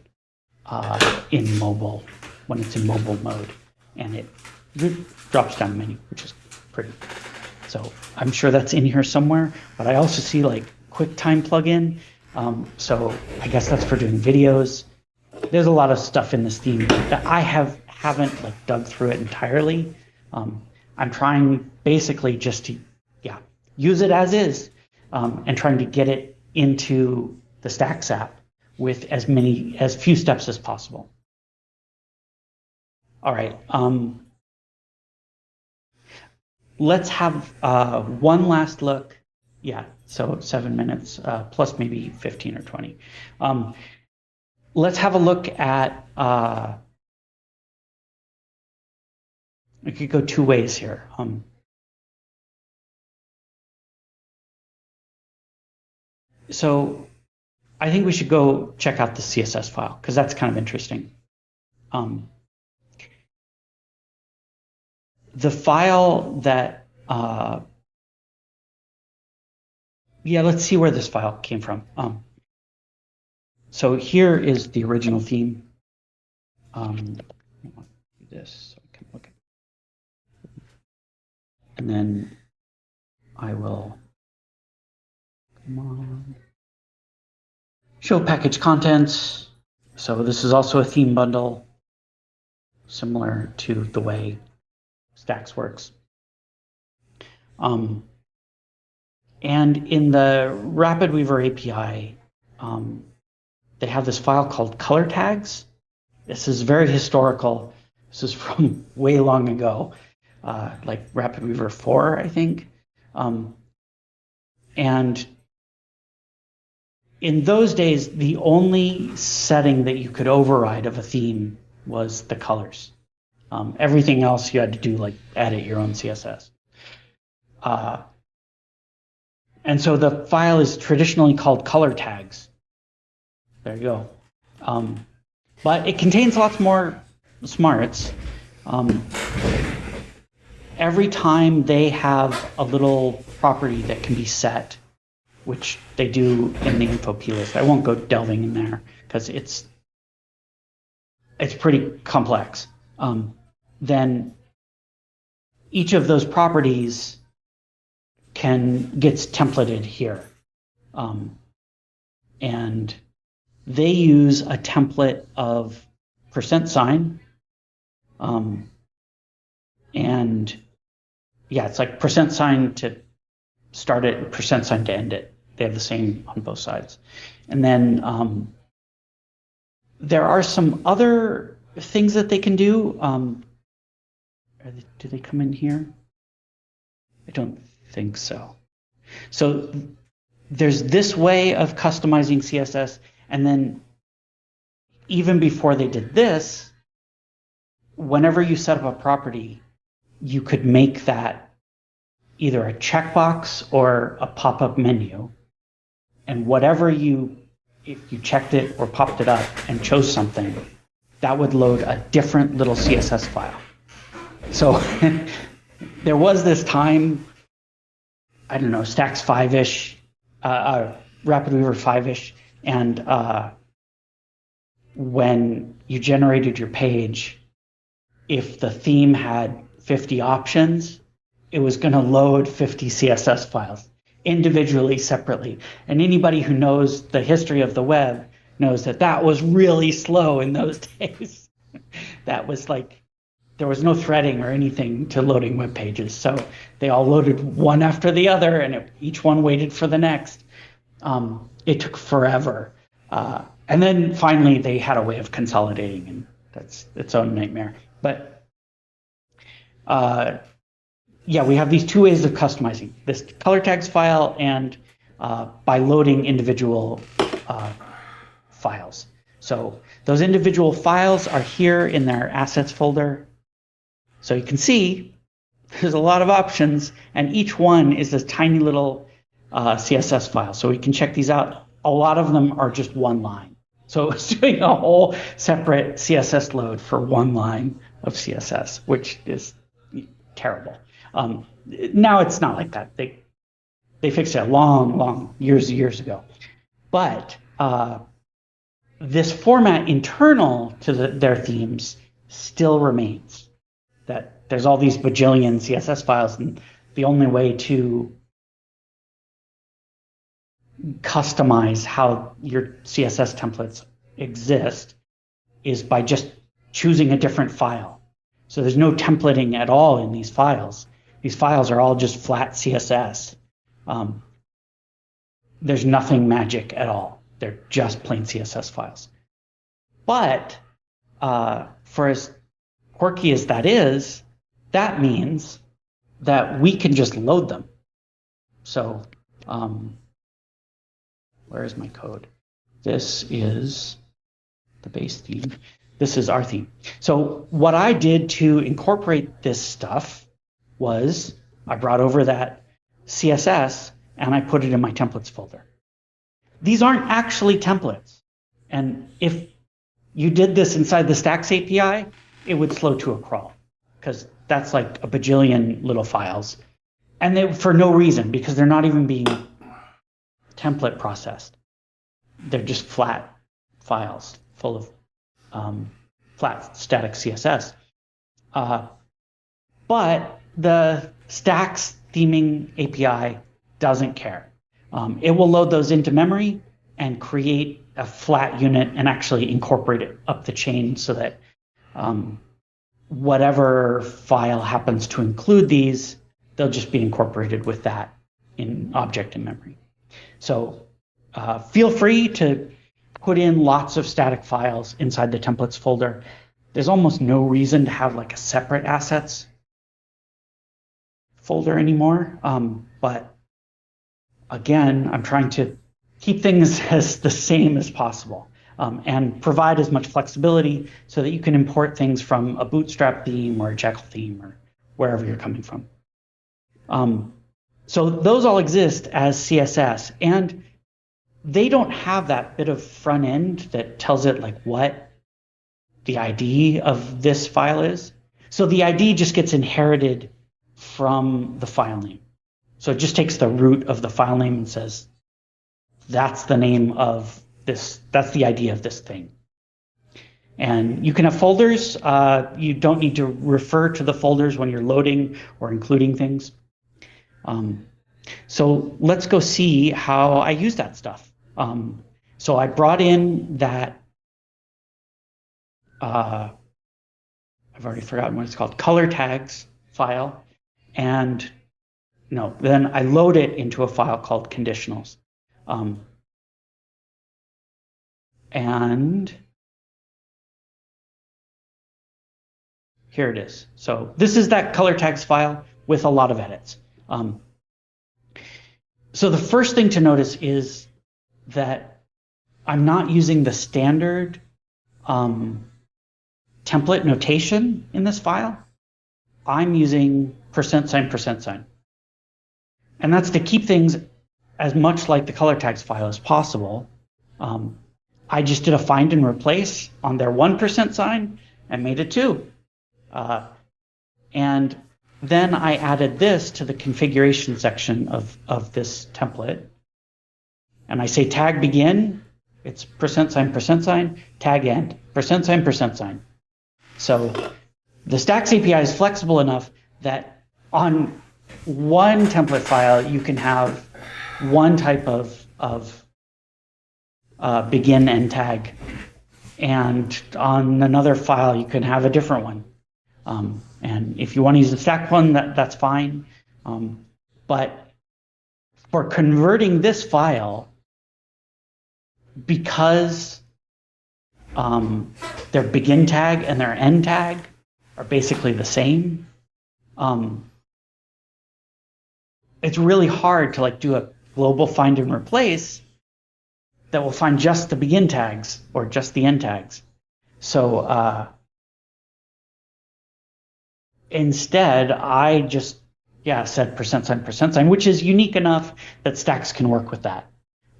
in mobile when it's in mobile mode, and it drops down the menu, which is pretty. So I'm sure that's in here somewhere, but I also see like QuickTime plugin. So I guess that's for doing videos. There's a lot of stuff in this theme that I haven't like dug through it entirely. I'm trying basically just to use it as is, and trying to get it into the Stacks app with as few steps as possible. All right. Let's have one last look. Yeah, so 7 minutes plus maybe 15 or 20. Let's have a look at, we could go 2 ways here. So I think we should go check out the CSS file because that's kind of interesting. The file that, let's see where this file came from. So here is the original theme. I want to do this so I can look at it. And then I will, come on, show package contents. So this is also a theme bundle, similar to the way Stacks works. And in the RapidWeaver API, they have this file called color tags. This is very historical. This is from way long ago. like RapidWeaver 4, I think. And in those days, the only setting that you could override of a theme was the colors. Everything else you had to do, like edit your own CSS. And so the file is traditionally called color tags. There you go. But it contains lots more smarts. Every time they have a little property that can be set, which they do in the info key list. I won't go delving in there because it's pretty complex. Then each of those properties gets templated here. And they use a template of %. And yeah, it's like % to start it, % to end it. They have the same on both sides. And then there are some other things that they can do. Do they come in here? I don't think so. So there's this way of customizing CSS. And then even before they did this, whenever you set up a property, you could make that either a checkbox or a pop-up menu. And if you checked it or popped it up and chose something, that would load a different little CSS file. So there was this time, I don't know, Stacks 5-ish, RapidWeaver 5-ish, and when you generated your page, if the theme had 50 options, it was going to load 50 CSS files individually, separately. And anybody who knows the history of the web knows that that was really slow in those days. That was like, there was no threading or anything to loading web pages. So they all loaded one after the other, and each one waited for the next. It took forever. And then finally, they had a way of consolidating, and that's its own nightmare. But yeah, we have these two ways of customizing: this color tags file and by loading individual files. So those individual files are here in their assets folder. So you can see there's a lot of options, and each one is this tiny little CSS file. So we can check these out. A lot of them are just one line. So it's doing a whole separate CSS load for one line of CSS, which is terrible. Now it's not like that. They fixed it long years ago. But this format internal to their themes still remains. That there's all these bajillion CSS files, and the only way to customize how your CSS templates exist is by just choosing a different file. So there's no templating at all in these files. These files are all just flat CSS. There's nothing magic at all. They're just plain CSS files. But for as quirky as that is, that means that we can just load them. So where is my code? This is the base theme. This is our theme. So what I did to incorporate this stuff was I brought over that CSS and I put it in my templates folder. These aren't actually templates. And if you did this inside the Stacks API, it would slow to a crawl because that's like a bajillion little files. And they, for no reason, because they're not even being template processed. They're just flat files full of flat static CSS. But the Stacks theming API doesn't care. It will load those into memory and create a flat unit and actually incorporate it up the chain so that whatever file happens to include these, they'll just be incorporated with that in object in memory. So feel free to put in lots of static files inside the templates folder. There's almost no reason to have like a separate assets folder anymore. But again, I'm trying to keep things as the same as possible, and provide as much flexibility so that you can import things from a Bootstrap theme or a Jekyll theme or wherever you're coming from. So those all exist as CSS, and they don't have that bit of front end that tells it like what the ID of this file is. So the ID just gets inherited from the file name. So it just takes the root of the file name and says, that's the name of this, that's the ID of this thing. And you can have folders. You don't need to refer to the folders when you're loading or including things. So let's go see how I use that stuff. So I brought in that, I've already forgotten what it's called, color tags file. And no, then I load it into a file called conditionals. And here it is. So this is that color tags file with a lot of edits. So the first thing to notice is that I'm not using the standard template notation in this file. I'm using %. And that's to keep things as much like the color tags file as possible. I just did a find and replace on their 1% and made it 2. And then I added this to the configuration section of this template. And I say tag begin, it's %, tag end, %. So the Stacks API is flexible enough that on one template file, you can have one type of begin and tag. And on another file, you can have a different one. And if you want to use the stack one, that's fine. But for converting this file, because their begin tag and their end tag are basically the same, it's really hard to like do a global find and replace that will find just the begin tags or just the end tags. So instead, I just said %, which is unique enough that Stacks can work with that.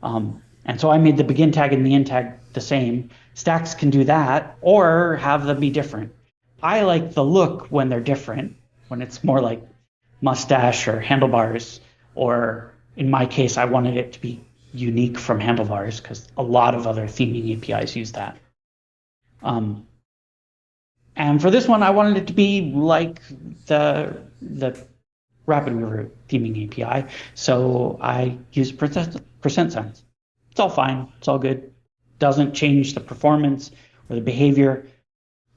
And so I made the begin tag and the end tag the same. Stacks can do that or have them be different. I like the look when they're different, when it's more like mustache or handlebars, or in my case, I wanted it to be unique from handlebars because a lot of other theming APIs use that. And for this one, I wanted it to be like the RapidWeaver theming API, so I used %. It's all fine. It's all good. Doesn't change the performance or the behavior.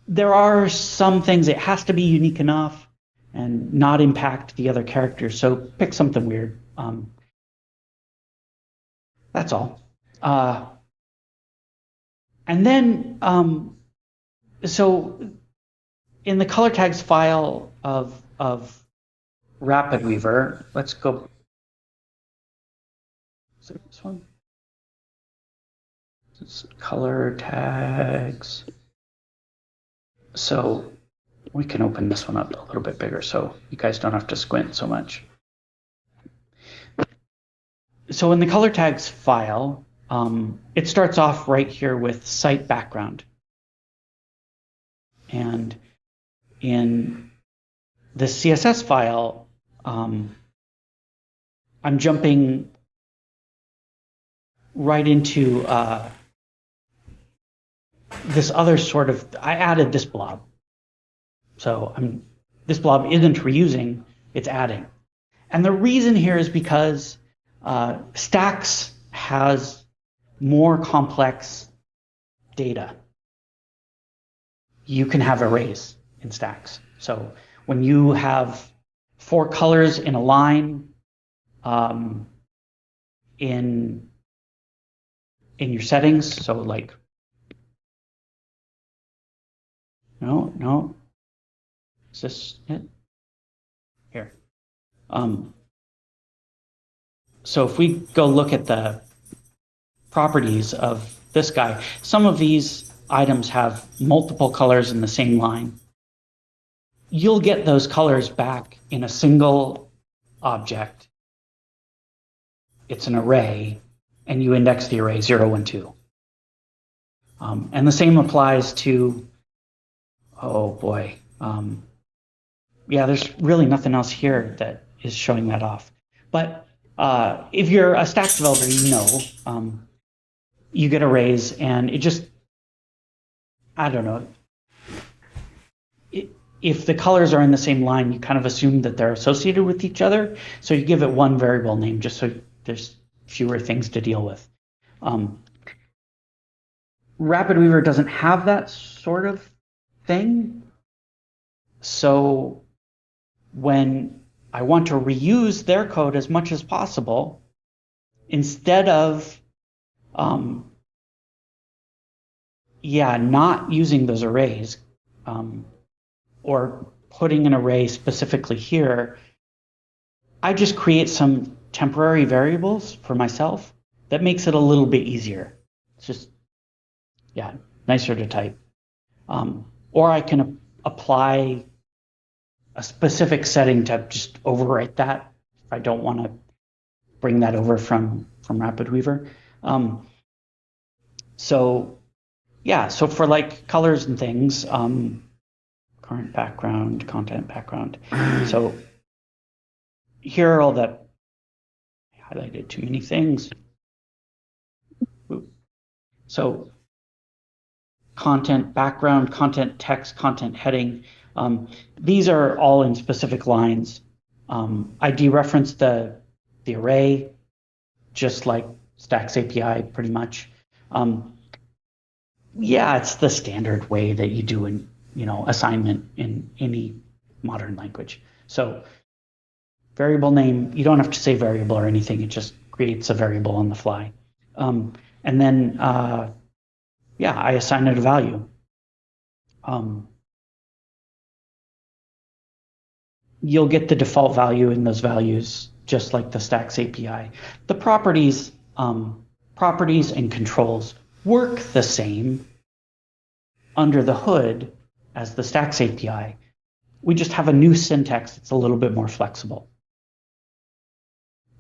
There are some things it has to be unique enough and not impact the other characters. So pick something weird. That's all. And then, so in the color tags file of RapidWeaver, let's go. Is it this one? It's color tags. So we can open this one up a little bit bigger so you guys don't have to squint so much. So in the color tags file, it starts off right here with site background. And in the CSS file, I'm jumping right into this other sort of, I added this blob. So this blob isn't reusing, it's adding. And the reason here is because Stacks has more complex data. You can have arrays in Stacks. So when you have 4 colors in a line in your settings, so like, no, is this it? Here. So if we go look at the properties of this guy, some of these items have multiple colors in the same line. You'll get those colors back in a single object. It's an array, and you index the array 0, 1, 2. And the same applies to, oh boy, yeah, there's really nothing else here that is showing that off. But if you're a Stacks developer, you know, you get arrays, and it just, I don't know, if the colors are in the same line, you kind of assume that they're associated with each other. So you give it one variable name just so there's fewer things to deal with. RapidWeaver doesn't have that sort of thing. So when I want to reuse their code as much as possible, instead of not using those arrays, or putting an array specifically here, I just create some temporary variables for myself that makes it a little bit easier. It's just, nicer to type. Or I can apply a specific setting to just overwrite that if I don't want to bring that over from RapidWeaver. So for like colors and things, current background, content background. So here are all the, I highlighted too many things. So content background, content text, content heading. These are all in specific lines. I dereference the array, just like Stacks API pretty much. It's the standard way that you do in assignment in any modern language. So variable name, you don't have to say variable or anything. It just creates a variable on the fly. And then, I assign it a value. You'll get the default value in those values, just like the Stacks API. The properties and controls work the same under the hood as the Stacks API. We just have a new syntax that's a little bit more flexible.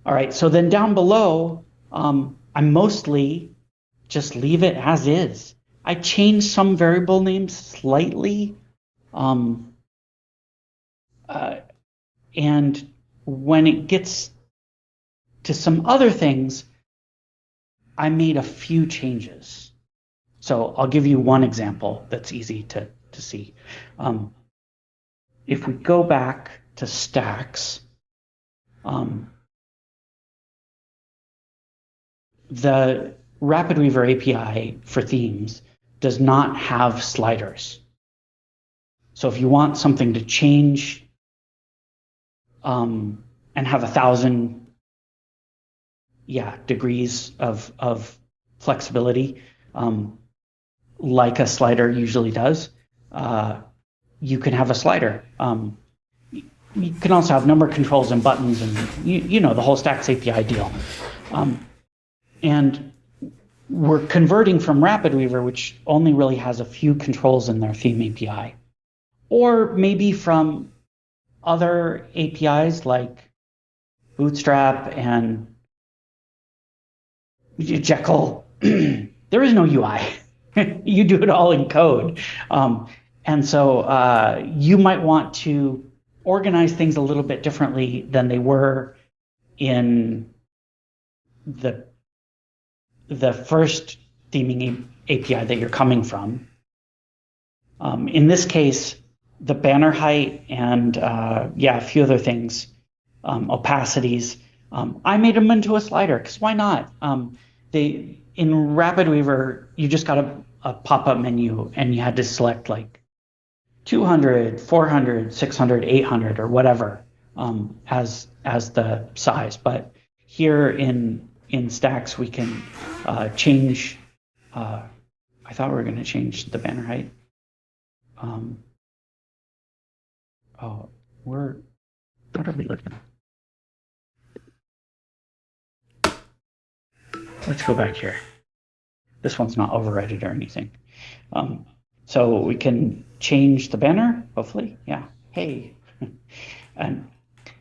All right, so then down below, I mostly just leave it as is. I change some variable names slightly. And when it gets to some other things, I made a few changes. So I'll give you one example that's easy to see. If we go back to Stacks, the RapidWeaver API for themes does not have sliders. So if you want something to change and have 1,000 degrees of flexibility, like a slider usually does, you can have a slider. You can also have number controls and buttons and the whole Stacks API deal. And we're converting from RapidWeaver, which only really has a few controls in their theme API, or maybe from other APIs like Bootstrap and Jekyll. There is no UI. You do it all in code. And so you might want to organize things a little bit differently than they were in the first theming API that you're coming from. In this case, the banner height and a few other things, opacities, I made them into a slider because why not? In RapidWeaver, you just got a pop-up menu and you had to select like 200, 400, 600, 800 or whatever as the size. But here in Stacks, we can change. I thought we were going to change the banner height. What are we looking at? let's go back here. This one's not overridden or anything. So we can change the banner, hopefully. Yeah. Hey. And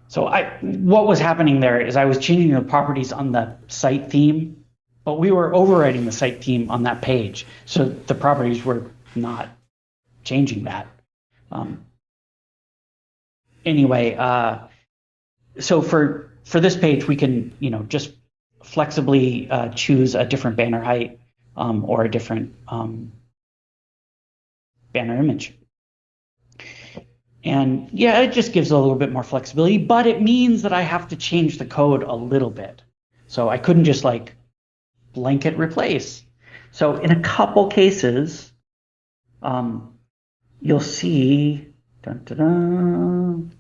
so what was happening there is I was changing the properties on the site theme, but we were overriding the site theme on that page. So the properties were not changing that. Anyway, so for this page, we can, just flexibly choose a different banner height or a different banner image. And yeah, it just gives a little bit more flexibility, but it means that I have to change the code a little bit. So I couldn't just like blanket replace. So in a couple cases, you'll see, dun, dun, dun.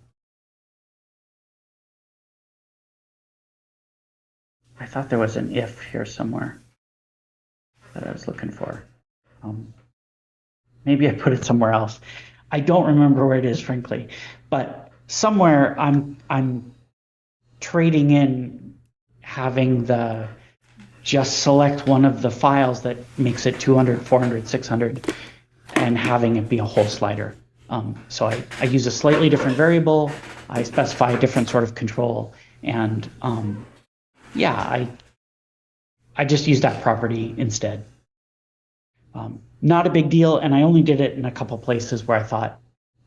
I thought there was an if here somewhere that I was looking for. Maybe I put it somewhere else. I don't remember where it is, frankly, but somewhere I'm trading in having the just select one of the files that makes it 200, 400, 600, and having it be a whole slider. So I use a slightly different variable. I specify a different sort of control, and yeah, I just use that property instead. Not a big deal, and I only did it in a couple places where I thought,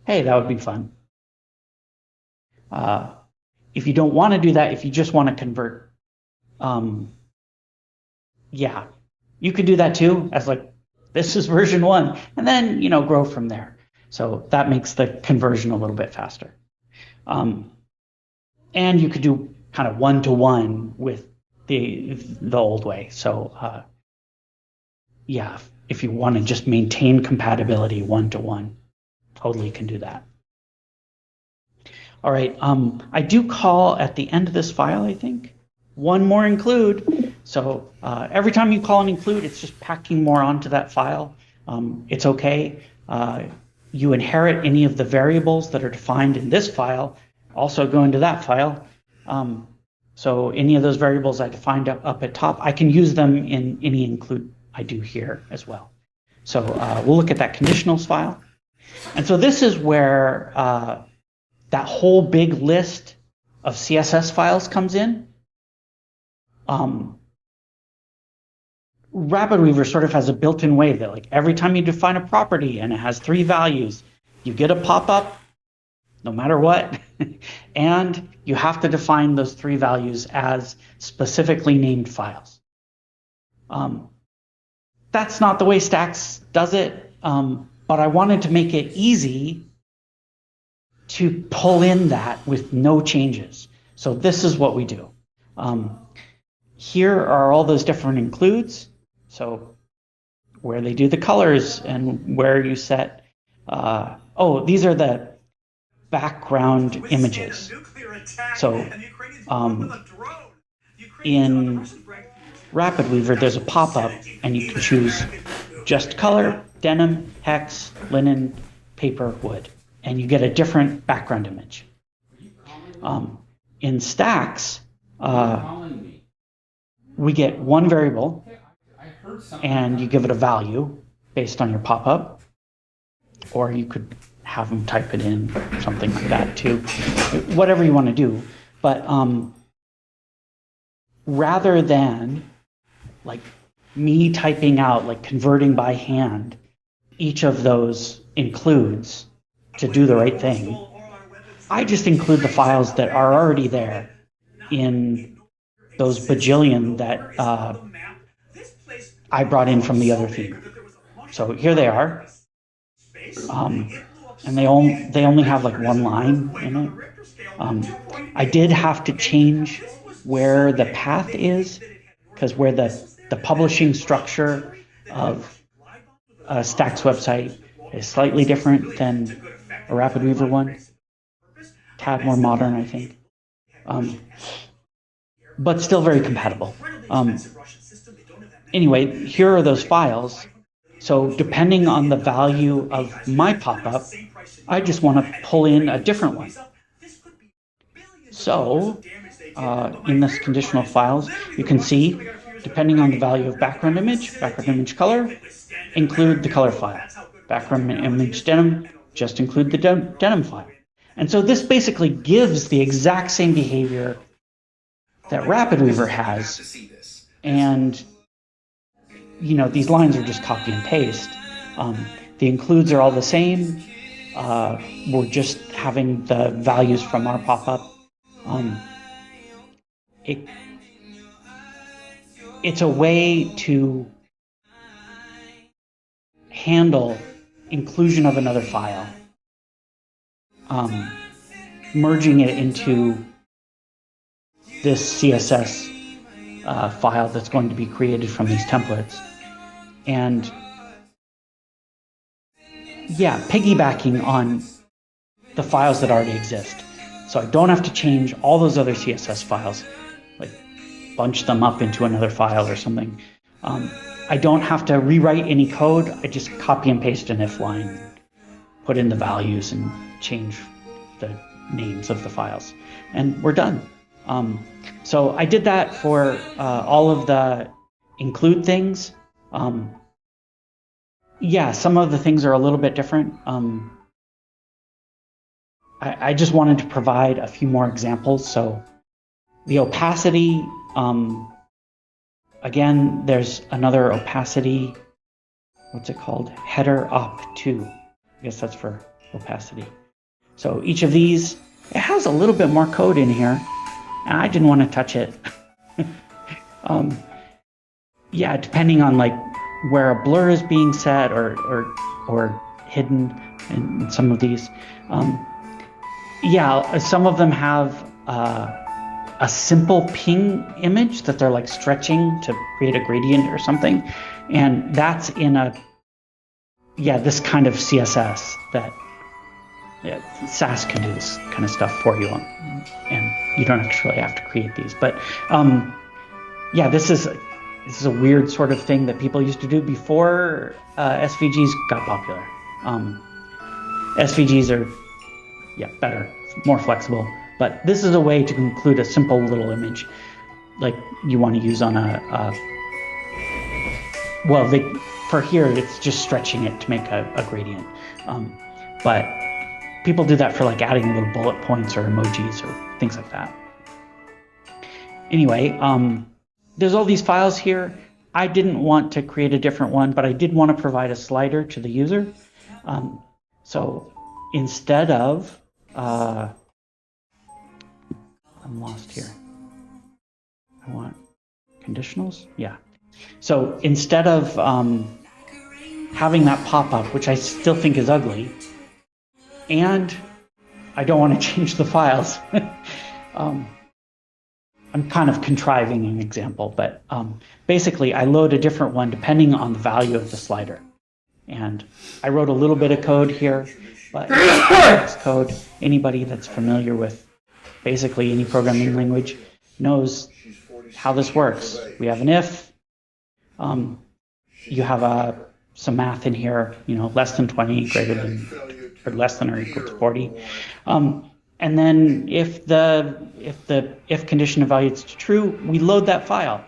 hey, that would be fun. If you don't want to do that, if you just want to convert, yeah, you could do that too, as like, this is version 1, and then, grow from there. So that makes the conversion a little bit faster. And you could do kind of one-to-one with the old way. So yeah, if you want to just maintain compatibility one-to-one, totally can do that. All right, I do call at the end of this file, I think, one more include. So every time you call an include, it's just packing more onto that file. It's okay. You inherit any of the variables that are defined in this file, also go into that file. So any of those variables I defined up at top, I can use them in any include I do here as well. So we'll look at that conditionals file. And so this is where that whole big list of CSS files comes in. RapidWeaver sort of has a built-in way that like every time you define a property and it has 3 values, you get a pop-up no matter what, and you have to define those 3 values as specifically named files. That's not the way Stacks does it, but I wanted to make it easy to pull in that with no changes. So this is what we do. Here are all those different includes. So where they do the colors and where you set, these are the background images. So in RapidWeaver, there's a pop-up and you can choose just color, denim, hex, linen, paper, wood, and you get a different background image. In Stacks, we get one variable and you give it a value based on your pop-up, or you could have them type it in, something like that too, whatever you want to do. But rather than like me typing out, like converting by hand, each of those includes to do the right thing, I just include the files that are already there in those bajillion that I brought in from the other theme. So here they are, and they only have like one line in it. I did have to change where the path is, because where the publishing structure of a Stacks website is slightly different than a RapidWeaver one. Tad more modern, I think, but still very compatible. Anyway, here are those files. So depending on the value of my pop-up, I just want to pull in a different one. So in this conditional files, you can see depending on the value of background image color, include the color file. Background image denim, just include the denim file. And so this basically gives the exact same behavior that RapidWeaver has. And, these lines are just copy and paste. The includes are all the same. We're just having the values from our pop-up. It's a way to handle inclusion of another file, merging it into this CSS file that's going to be created from these templates. And piggybacking on the files that already exist. So I don't have to change all those other CSS files, like bunch them up into another file or something. I don't have to rewrite any code. I just copy and paste an if line, put in the values, and change the names of the files. And we're done. So I did that for all of the include things. Some of the things are a little bit different. I just wanted to provide a few more examples. So the opacity, again, there's another opacity, what's it called? Header op2. I guess that's for opacity. So each of these, it has a little bit more code in here, and I didn't want to touch it. Depending on where a blur is being set or hidden in some of these. Some of them have a simple ping image that they're stretching to create a gradient or something. And that's in this kind of CSS that SAS can do this kind of stuff for you. And you don't actually have to create these. But this is a weird sort of thing that people used to do before SVGs got popular. SVGs are better, more flexible. But this is a way to include a simple little image like you want to use on for here, it's just stretching it to make a gradient. But people do that for adding little bullet points or emojis or things like that. Anyway, there's all these files here. I didn't want to create a different one, but I did want to provide a slider to the user. So instead of, I'm lost here. I want conditionals? Yeah. So instead of having that pop up, which I still think is ugly, and I don't want to change the files, I'm kind of contriving an example, but basically I load a different one depending on the value of the slider. And I wrote a little bit of code here, but it's code. Anybody that's familiar with basically any programming language knows how this works. We have an if. You have some math in here, less than 20, greater than, or less than or equal to 40. And then if the if condition evaluates to true, we load that file.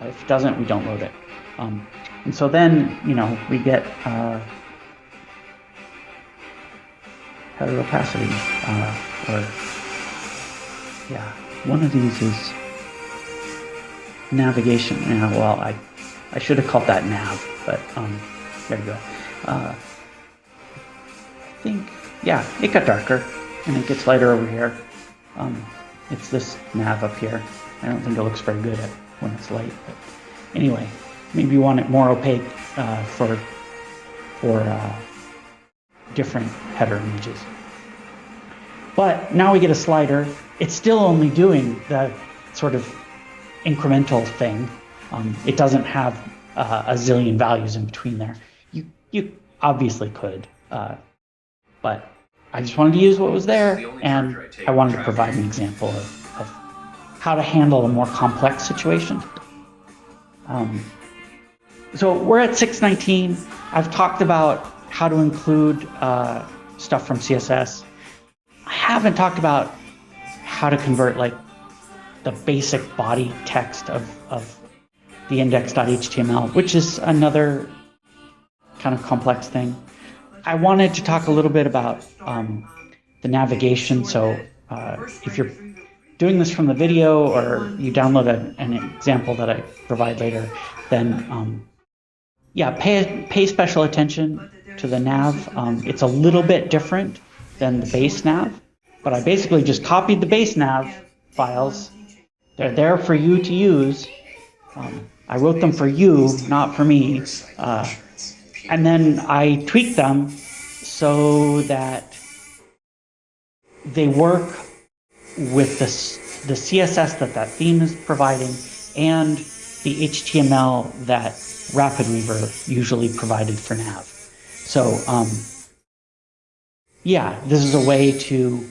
If it doesn't, we don't load it. And so then, we get header opacity, one of these is navigation. I should have called that nav, but there you go. I think, it got darker and it gets lighter over here. It's this nav up here. I don't think it looks very good when it's light, but anyway, maybe you want it more opaque for different header images. But now we get a slider. It's still only doing the sort of incremental thing. It doesn't have a zillion values in between there. You obviously could, but I just wanted to use what was there, and I wanted to provide an example of how to handle a more complex situation. So we're at 6.19. I've talked about how to include stuff from CSS. I haven't talked about how to convert the basic body text of the index.html, which is another kind of complex thing. I wanted to talk a little bit about the navigation. So if you're doing this from the video or you download an example that I provide later, then pay special attention to the nav. It's a little bit different than the base nav, but I basically just copied the base nav files. They're there for you to use. I wrote them for you, not for me. And then I tweaked them so that they work with the CSS that theme is providing and the HTML that RapidWeaver usually provided for nav. So this is a way to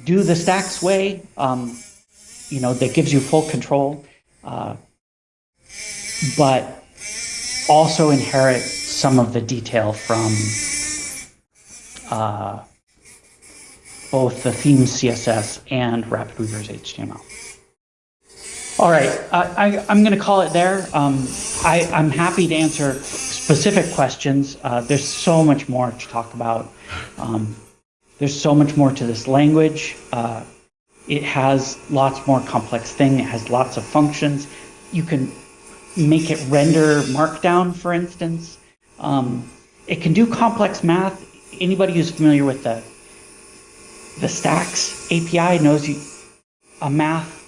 do the stacks way, that gives you full control, but also inherit some of the detail from both the theme CSS and RapidWeaver's HTML. All right, I'm going to call it there. I'm happy to answer specific questions. There's so much more to talk about. There's so much more to this language. It has lots more complex things. It has lots of functions. You can make it render Markdown, for instance. It can do complex math. Anybody who's familiar with the Stacks API knows a math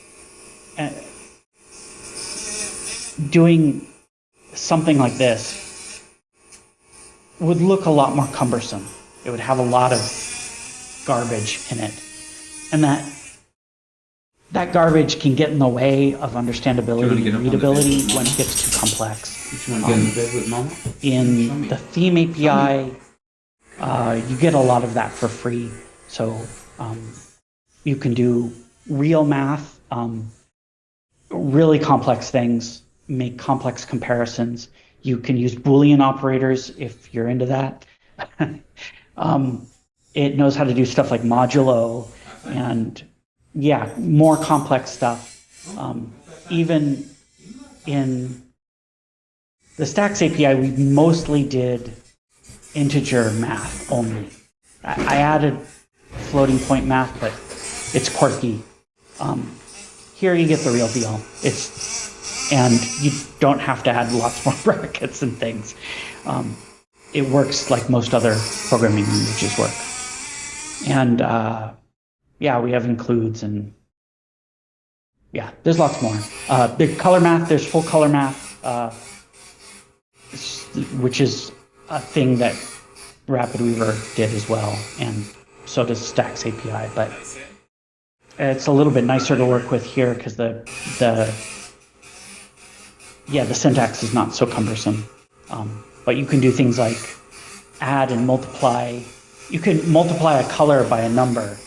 doing something like this would look a lot more cumbersome. It would have a lot of garbage in it. And that garbage can get in the way of understandability and readability when it gets too complex. In the theme API, you get a lot of that for free. So you can do real math, really complex things, make complex comparisons. You can use Boolean operators if you're into that. It knows how to do stuff like modulo and more complex stuff. Even in the Stacks API, we mostly did integer math only. I added floating point math, but it's quirky. Here you get the real deal. And you don't have to add lots more brackets and things. It works like most other programming languages work. And we have includes and there's lots more. The color math, there's full color math, which is a thing that RapidWeaver did as well, and so does Stacks API. But it's a little bit nicer to work with here because the syntax is not so cumbersome. But you can do things like add and multiply. You can multiply a color by a number,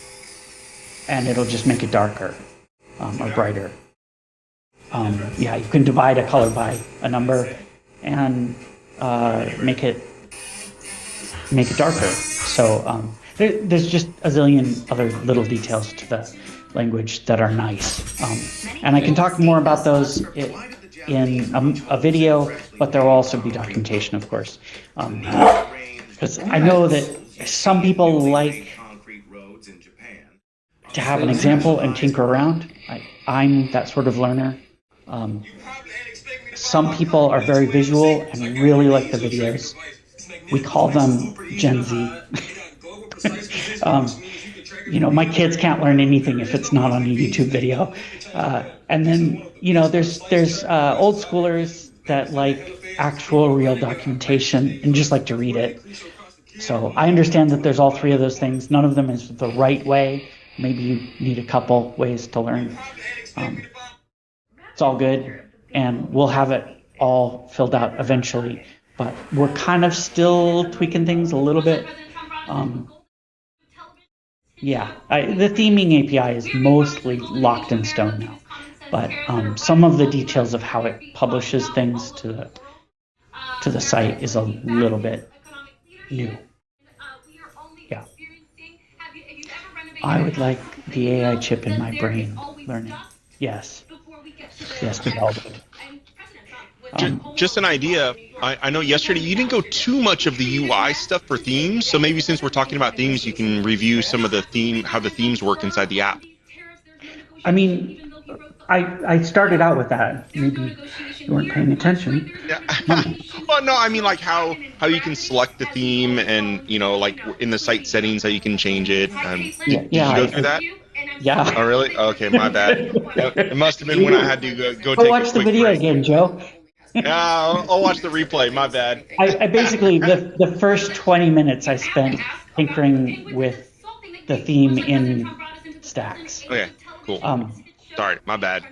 and it'll just make it darker or brighter. You can divide a color by a number and make it darker. So there's just a zillion other little details to the language that are nice. And I can talk more about those in a video, but there will also be documentation, of course. Because I know that some people like to have an example and tinker around. I'm that sort of learner. Some people are very visual and really like the videos. We call them Gen Z. My kids can't learn anything if it's not on a YouTube video. And then, there's old schoolers that like actual real documentation and just like to read it. So I understand that there's all three of those things. None of them is the right way. Maybe you need a couple ways to learn. It's all good, and we'll have it all filled out eventually. But we're kind of still tweaking things a little bit. The theming API is mostly locked in stone now. But some of the details of how it publishes things to the site is a little bit new. Yeah. I would like the AI chip in my brain learning. Yes. Yes, we all would. Just an idea. I know yesterday you didn't go too much of the UI stuff for themes, so maybe since we're talking about themes, you can review some of how the themes work inside the app. I mean, I started out with that. Maybe you weren't paying attention. Yeah. Well, no, I mean like how you can select the theme and like in the site settings how you can change it. Did you go through that? Yeah. Oh, really? Okay, my bad. It must have been when I had to go take watch a the quick video break. again, Joe. Yeah, I'll watch the replay. My bad. I basically the first 20 minutes I spent tinkering with the theme in Stacks. Okay, cool. Sorry, my bad.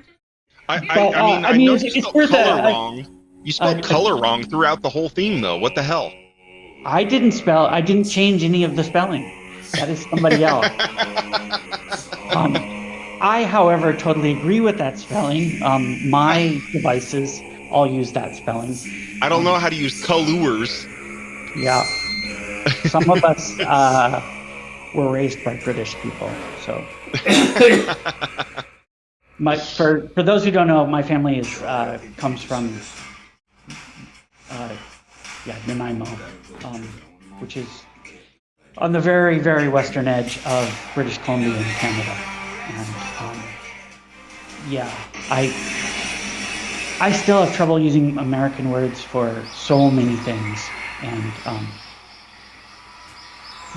I I know mean, you it's spelled worth color wrong. You spelled color wrong throughout the whole theme, though. What the hell? I didn't change any of the spelling. That is somebody else. I, however, totally agree with that spelling. My devices all use that spelling. I don't know how to use colors. Yeah. Some of us were raised by British people, so. For those who don't know, my family comes from Nanaimo, which is on the very, very western edge of British Columbia in Canada. And I still have trouble using American words for so many things, and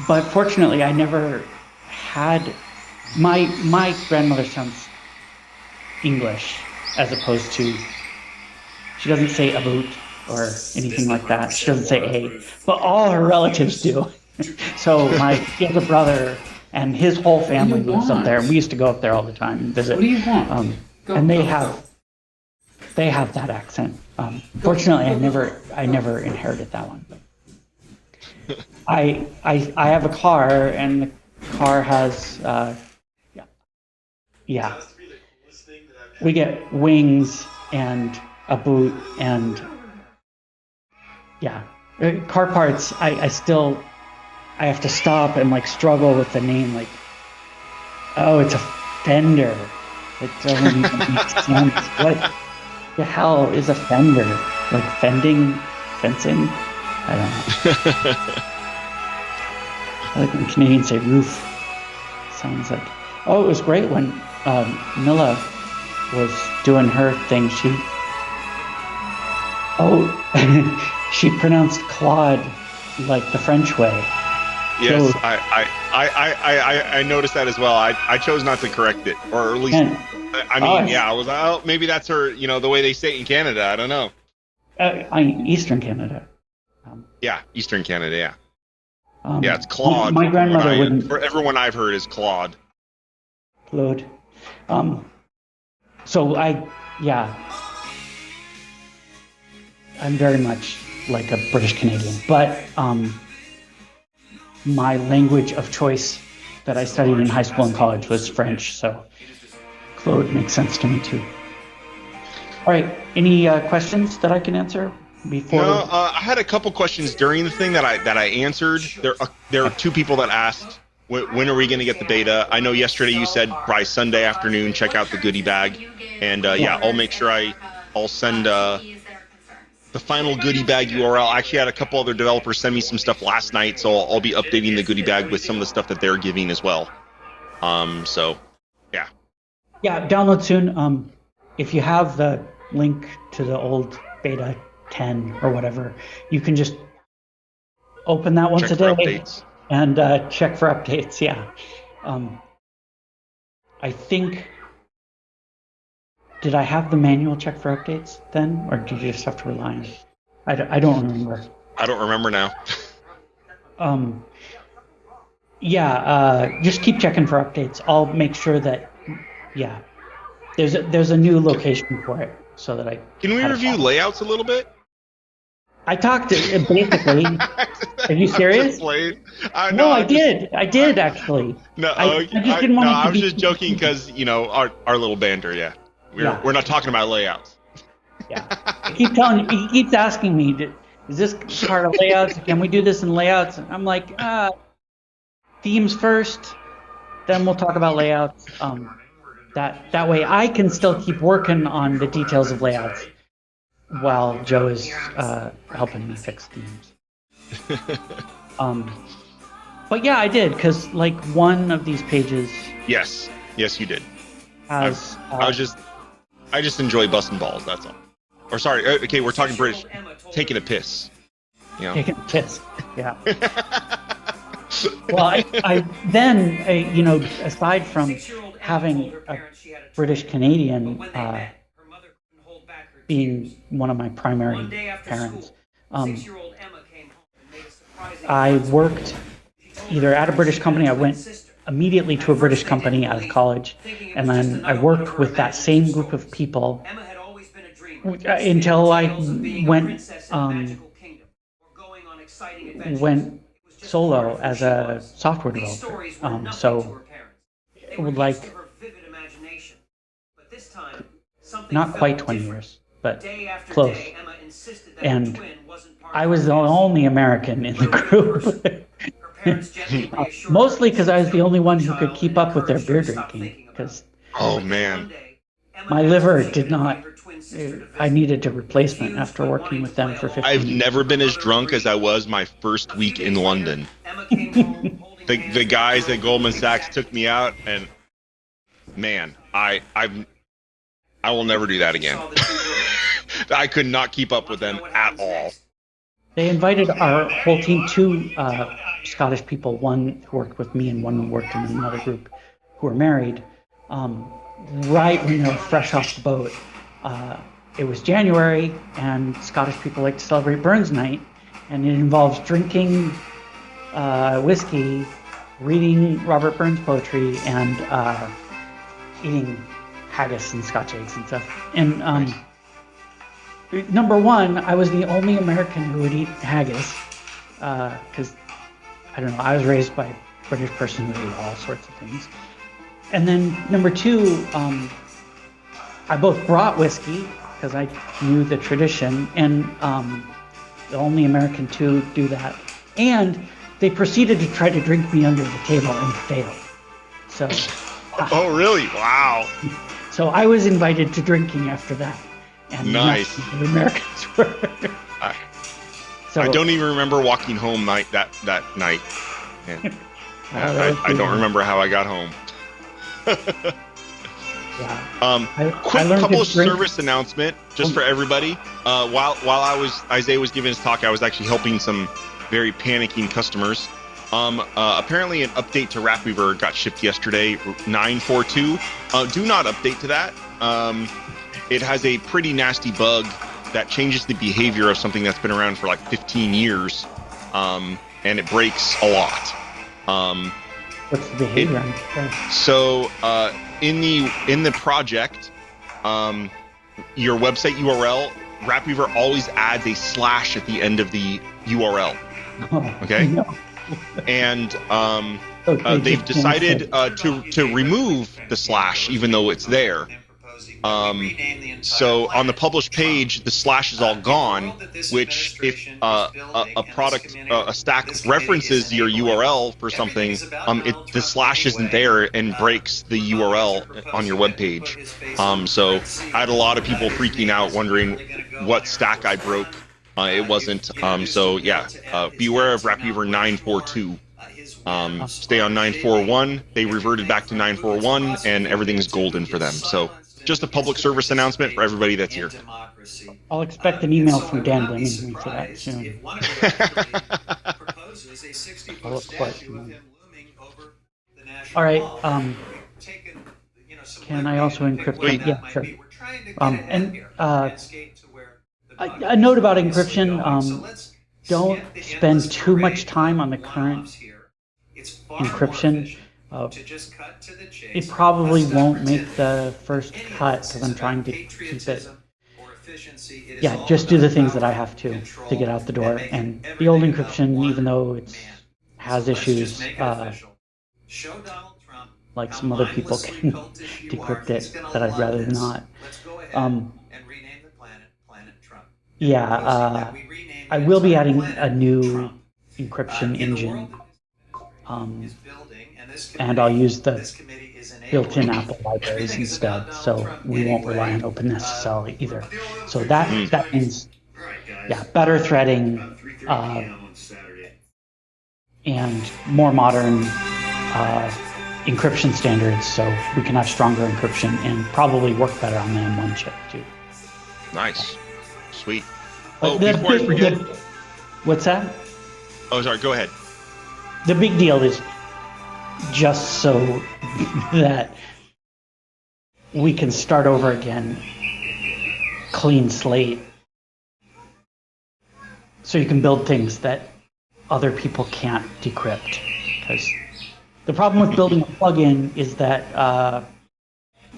but fortunately, I never had my grandmother sounds English as opposed to, she doesn't say about or anything like that. She doesn't say a, but all her relatives do. So he has a brother and his whole family lives up there, and we used to go up there all the time and visit. What do you want? And they have that accent. Fortunately, I never inherited that one. I have a car, and the car has we get wings and a boot and car parts. I have to stop and like struggle with the name, like, oh, it's a fender. It doesn't even make sense. What the hell is a fender? Like fencing? I don't know. I like when Canadians say roof. Sounds like, oh, it was great when Mila was doing her thing. She pronounced Claude like the French way. Yes, So, I noticed that as well. I chose not to correct it, or at least, I was maybe that's her, the way they say it in Canada. I don't know. Eastern Canada. Eastern Canada, yeah. It's Claude. My grandmother wouldn't. For everyone I've heard is Claude. Claude. I'm very much like a British Canadian, but my language of choice that I studied in high school and college was French, so Claude makes sense to me too. All right, any questions that I can answer before? No, I had a couple questions during the thing that I answered. There are two people that asked, when are we going to get the beta? I know yesterday you said by Sunday afternoon, check out the goodie bag, and I'll make sure I'll send the final goodie bag URL. I actually had a couple other developers send me some stuff last night, so I'll be updating the goodie bag with some of the stuff that they're giving as well. Yeah, download soon. If you have the link to the old beta 10 or whatever, you can just open that once a day and check for updates. Yeah. I think, did I have the manual check for updates then, or did you just have to rely on it? I don't remember. I don't remember now. Just keep checking for updates. I'll make sure that, there's a new location for it so that I can we review layouts a little bit? I talked to it basically. Are you serious? No, I did actually. No, I just didn't want I was just joking because our little banter. Yeah, we're not talking about layouts. Yeah, he keeps asking me, is this part of layouts? Can we do this in layouts? And I'm like, themes first, then we'll talk about layouts. That way I can still keep working on the details of layouts. while Joe is helping me fix themes. Um, but yeah, I did because like one of these pages Yes, yes, you did. I, has I was just, I just enjoy busting balls. That's all. Or sorry, okay, we're talking British. Taking a piss. You know. taken a piss. Yeah. Well, I then, you know, aside from having a British Canadian being one of my primary parents, I worked either at a British company. I went immediately to a British company out of college, and then I worked with that same group of people until I went solo as a software developer. So it would like not quite 20 years, but close. And I was the only American in the group. Mostly because I was the only one who could keep up with their beer drinking. Because Oh man, my liver did not. I needed a replacement after working with them for 15 I've years. never been as drunk as I was my first week in London. The guys at Goldman Sachs took me out, and man, I will never do that again. I could not keep up with them at all. They invited our whole team, two Scottish people, one who worked with me and one who worked in another group, who were married, right when they were fresh off the boat. It was January, and Scottish people like to celebrate Burns Night, and it involves drinking whiskey, reading Robert Burns poetry, and eating haggis and Scotch eggs and stuff. And number one, I was the only American who would eat haggis because I don't know. I was raised by a British person who ate all sorts of things. And then number two, I both brought whiskey because I knew the tradition, and the only American to do that. And they proceeded to try to drink me under the table and failed. So. Oh, really? Wow. So I was invited to drinking after that. And nice. The Americans were. So, I don't even remember walking home that night. Yeah. I don't remember how I got home. Yeah. Quick public service announcement just for everybody. While Isaiah was giving his talk, I was actually helping some very panicking customers. Apparently an update to Rapweaver got shipped yesterday, 9.4.2. Do not update to that. It has a pretty nasty bug that changes the behavior of something that's been around for like 15 years, and it breaks a lot. What's the behavior? So in the project, your website URL, Rapweaver always adds a slash at the end of the URL. Okay. No. And they've decided to remove the slash even though it's there. So on the published page, the slash is all gone, which if a product, a stack references your URL for something, the slash isn't there and breaks the URL on your web page. So I had a lot of people freaking out wondering what stack I broke. It wasn't. So yeah, beware of Rapweaver 9.4.2. Stay on 9.4.1. They reverted back to 9.4.1, and everything's golden for them. So just a public service announcement for everybody that's here. I'll expect an email from Dan blaming me for that soon. All right. Can I also encrypt? Wait. Yeah, sure. And a note about encryption. Don't spend too much time on the current encryption. It probably won't make the first cut because I'm trying to keep it. Yeah, just do the things that I have to get out the door. And the old encryption, even though it has issues, like some other people can decrypt it, that I'd rather not. Yeah, I will be adding a new encryption engine. and I'll use the built-in Apple libraries instead. So we won't rely on Open necessarily either. So that means, yeah, better threading and more modern encryption standards, so we can have stronger encryption and probably work better on the M1 chip too. Nice. Sweet. Before I forget. What's that? Oh, sorry. Go ahead. The big deal is just so that we can start over again, clean slate, so you can build things that other people can't decrypt. Because the problem with building a plugin is that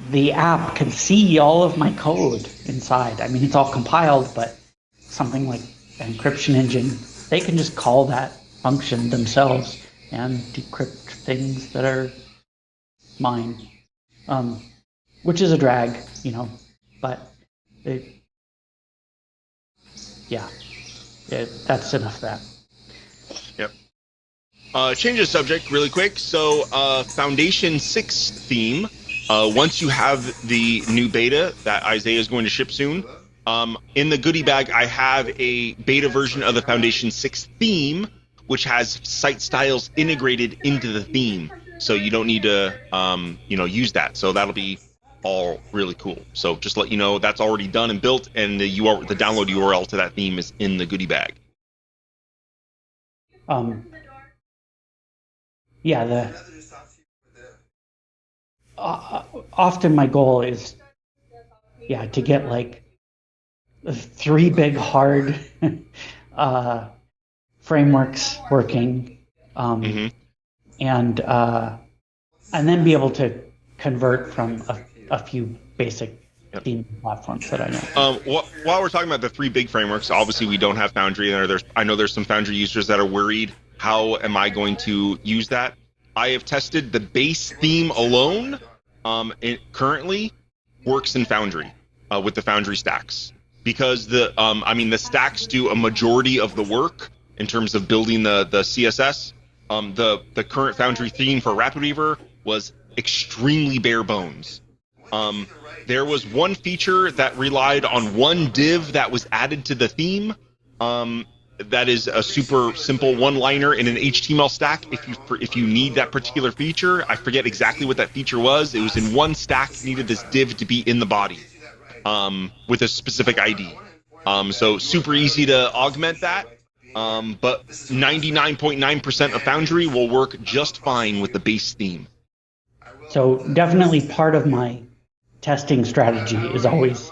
the app can see all of my code inside. I mean, it's all compiled, but something like an encryption engine, they can just call that function themselves and decrypt things that are mine, which is a drag, but that's enough of that. Yep. Change the subject really quick. So Foundation 6 theme, once you have the new beta that Isaiah is going to ship soon, in the goodie bag, I have a beta version of the Foundation 6 theme, which has site styles integrated into the theme. So you don't need to, use that. So that'll be all really cool. So just let you know that's already done and built, and the download URL to that theme is in the goodie bag. Often my goal is, to get like 3 big hard frameworks working, and then be able to convert from a few basic theme platforms that I know. While we're talking about the 3 big frameworks, obviously we don't have Foundry, and I know there's some Foundry users that are worried. How am I going to use that? I have tested the base theme alone. It currently works in Foundry with the Foundry stacks, because the stacks do a majority of the work in terms of building the CSS. The current Foundry theme for RapidWeaver was extremely bare bones. There was one feature that relied on one div that was added to the theme. That is a super simple one-liner in an HTML stack. If you need that particular feature, I forget exactly what that feature was. It was in one stack, needed this div to be in the body with a specific ID. So super easy to augment that. But 99.9% of Foundry will work just fine with the base theme. So definitely part of my testing strategy is always,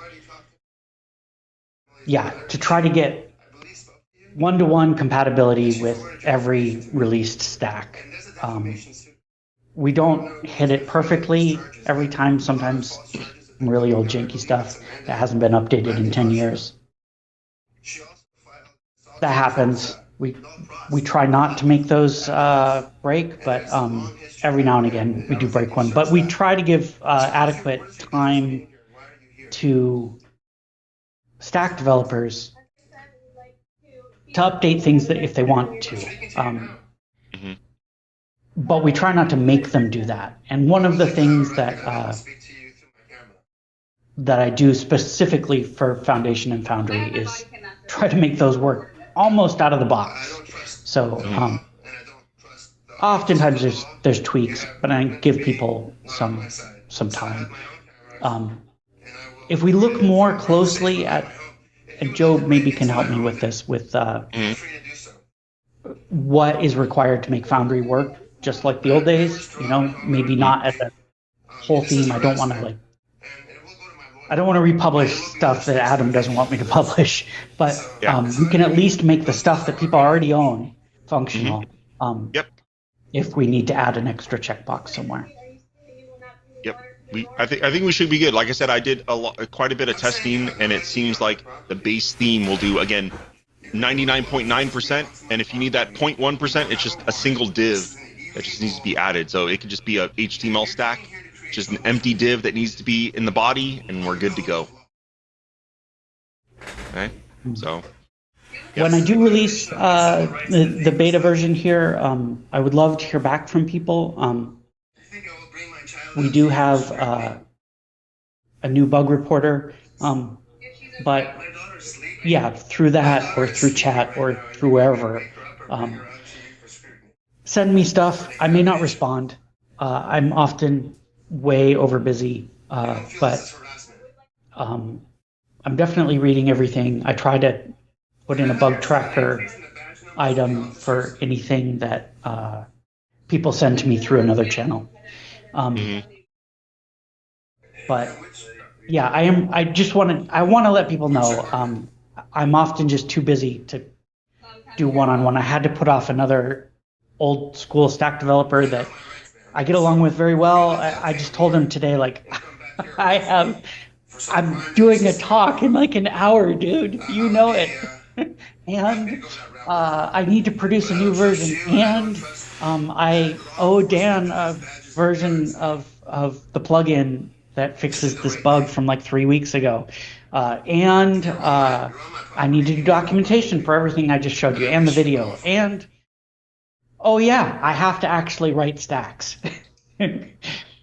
to try to get one-to-one compatibility with every released stack. We don't hit it perfectly every time. Sometimes some really old janky stuff that hasn't been updated in 10 years. That happens. We try not to make those break, but every now and again we do break one. But we try to give adequate time to stack developers to update things that if they want to. But we try not to make them do that. And one of the things that I do specifically for Foundation and Foundry is try to make those work almost out of the box. So oftentimes there's tweaks, but I give people some time. If we look more closely at, and Joe maybe can help me with this, with what is required to make Foundry work, just like the old days, maybe not as a whole theme. I don't want to republish stuff that Adam doesn't want me to publish, but we can at least make the stuff that people already own functional. If we need to add an extra checkbox somewhere. Yep. I think we should be good. Like I said, I did quite a bit of testing, and it seems like the base theme will do, again, 99.9%. And if you need that 0.1%, it's just a single div that just needs to be added. So it could just be a HTML stack, just an empty div that needs to be in the body, and we're good to go. Okay. So. When I do release the beta version here, I would love to hear back from people. We do have a new bug reporter, but yeah, through that or through chat or through wherever, send me stuff. I may not respond. I'm often way over busy, but I'm definitely reading everything. I try to put in a bug tracker item for anything that people send to me through another channel. But yeah, I want to let people know I'm often just too busy to do one-on-one. I had to put off another old school stack developer that I get along with very well. I just told him today, like, I'm doing a talk in like an hour, dude. You know it. And I need to produce a new version. And I owe Dan a version of the plugin that fixes this bug from like 3 weeks ago. And I need to do documentation for everything I just showed you and the video. And oh yeah, I have to actually write stacks.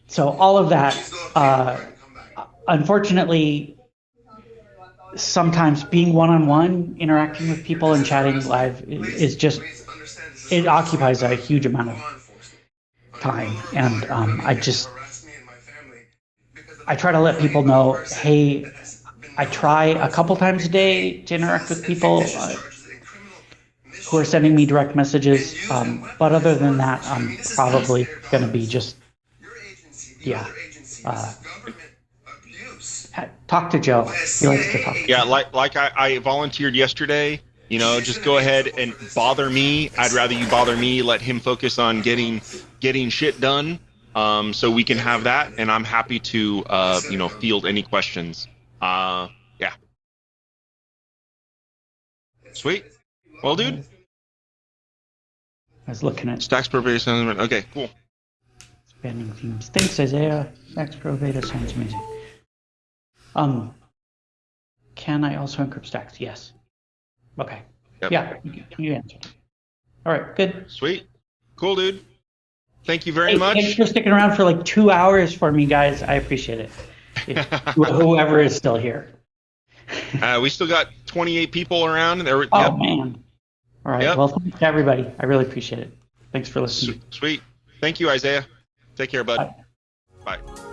So all of that, unfortunately, sometimes being one-on-one, interacting with people and chatting live is just, it occupies a huge amount of time. And I try to let people know, hey, I try a couple times a day to interact with people who are sending me direct messages. But other than that, I'm probably going to be just, yeah. Talk to Joe. He likes to talk. Yeah, like I volunteered yesterday. You know, just go ahead and bother me. I'd rather you bother me. Let him focus on getting shit done. So we can have that, and I'm happy to field any questions. Yeah. Sweet. Well, dude. I was looking at Stacks Pro Beta sounds okay. Cool. Expanding themes. Thanks, Isaiah. Stacks Pro Beta sounds amazing. Can I also encrypt stacks? Yes. Okay. Yep. Yeah, you answered. All right, good. Sweet. Cool, dude. Thank you very much. Thanks for sticking around for like 2 hours for me, guys. I appreciate it. Whoever is still here. We still got 28 people around. Man. All right. Yep. Well, thanks to everybody. I really appreciate it. Thanks for listening. Sweet. Thank you, Isaiah. Take care, bud. Bye. Bye.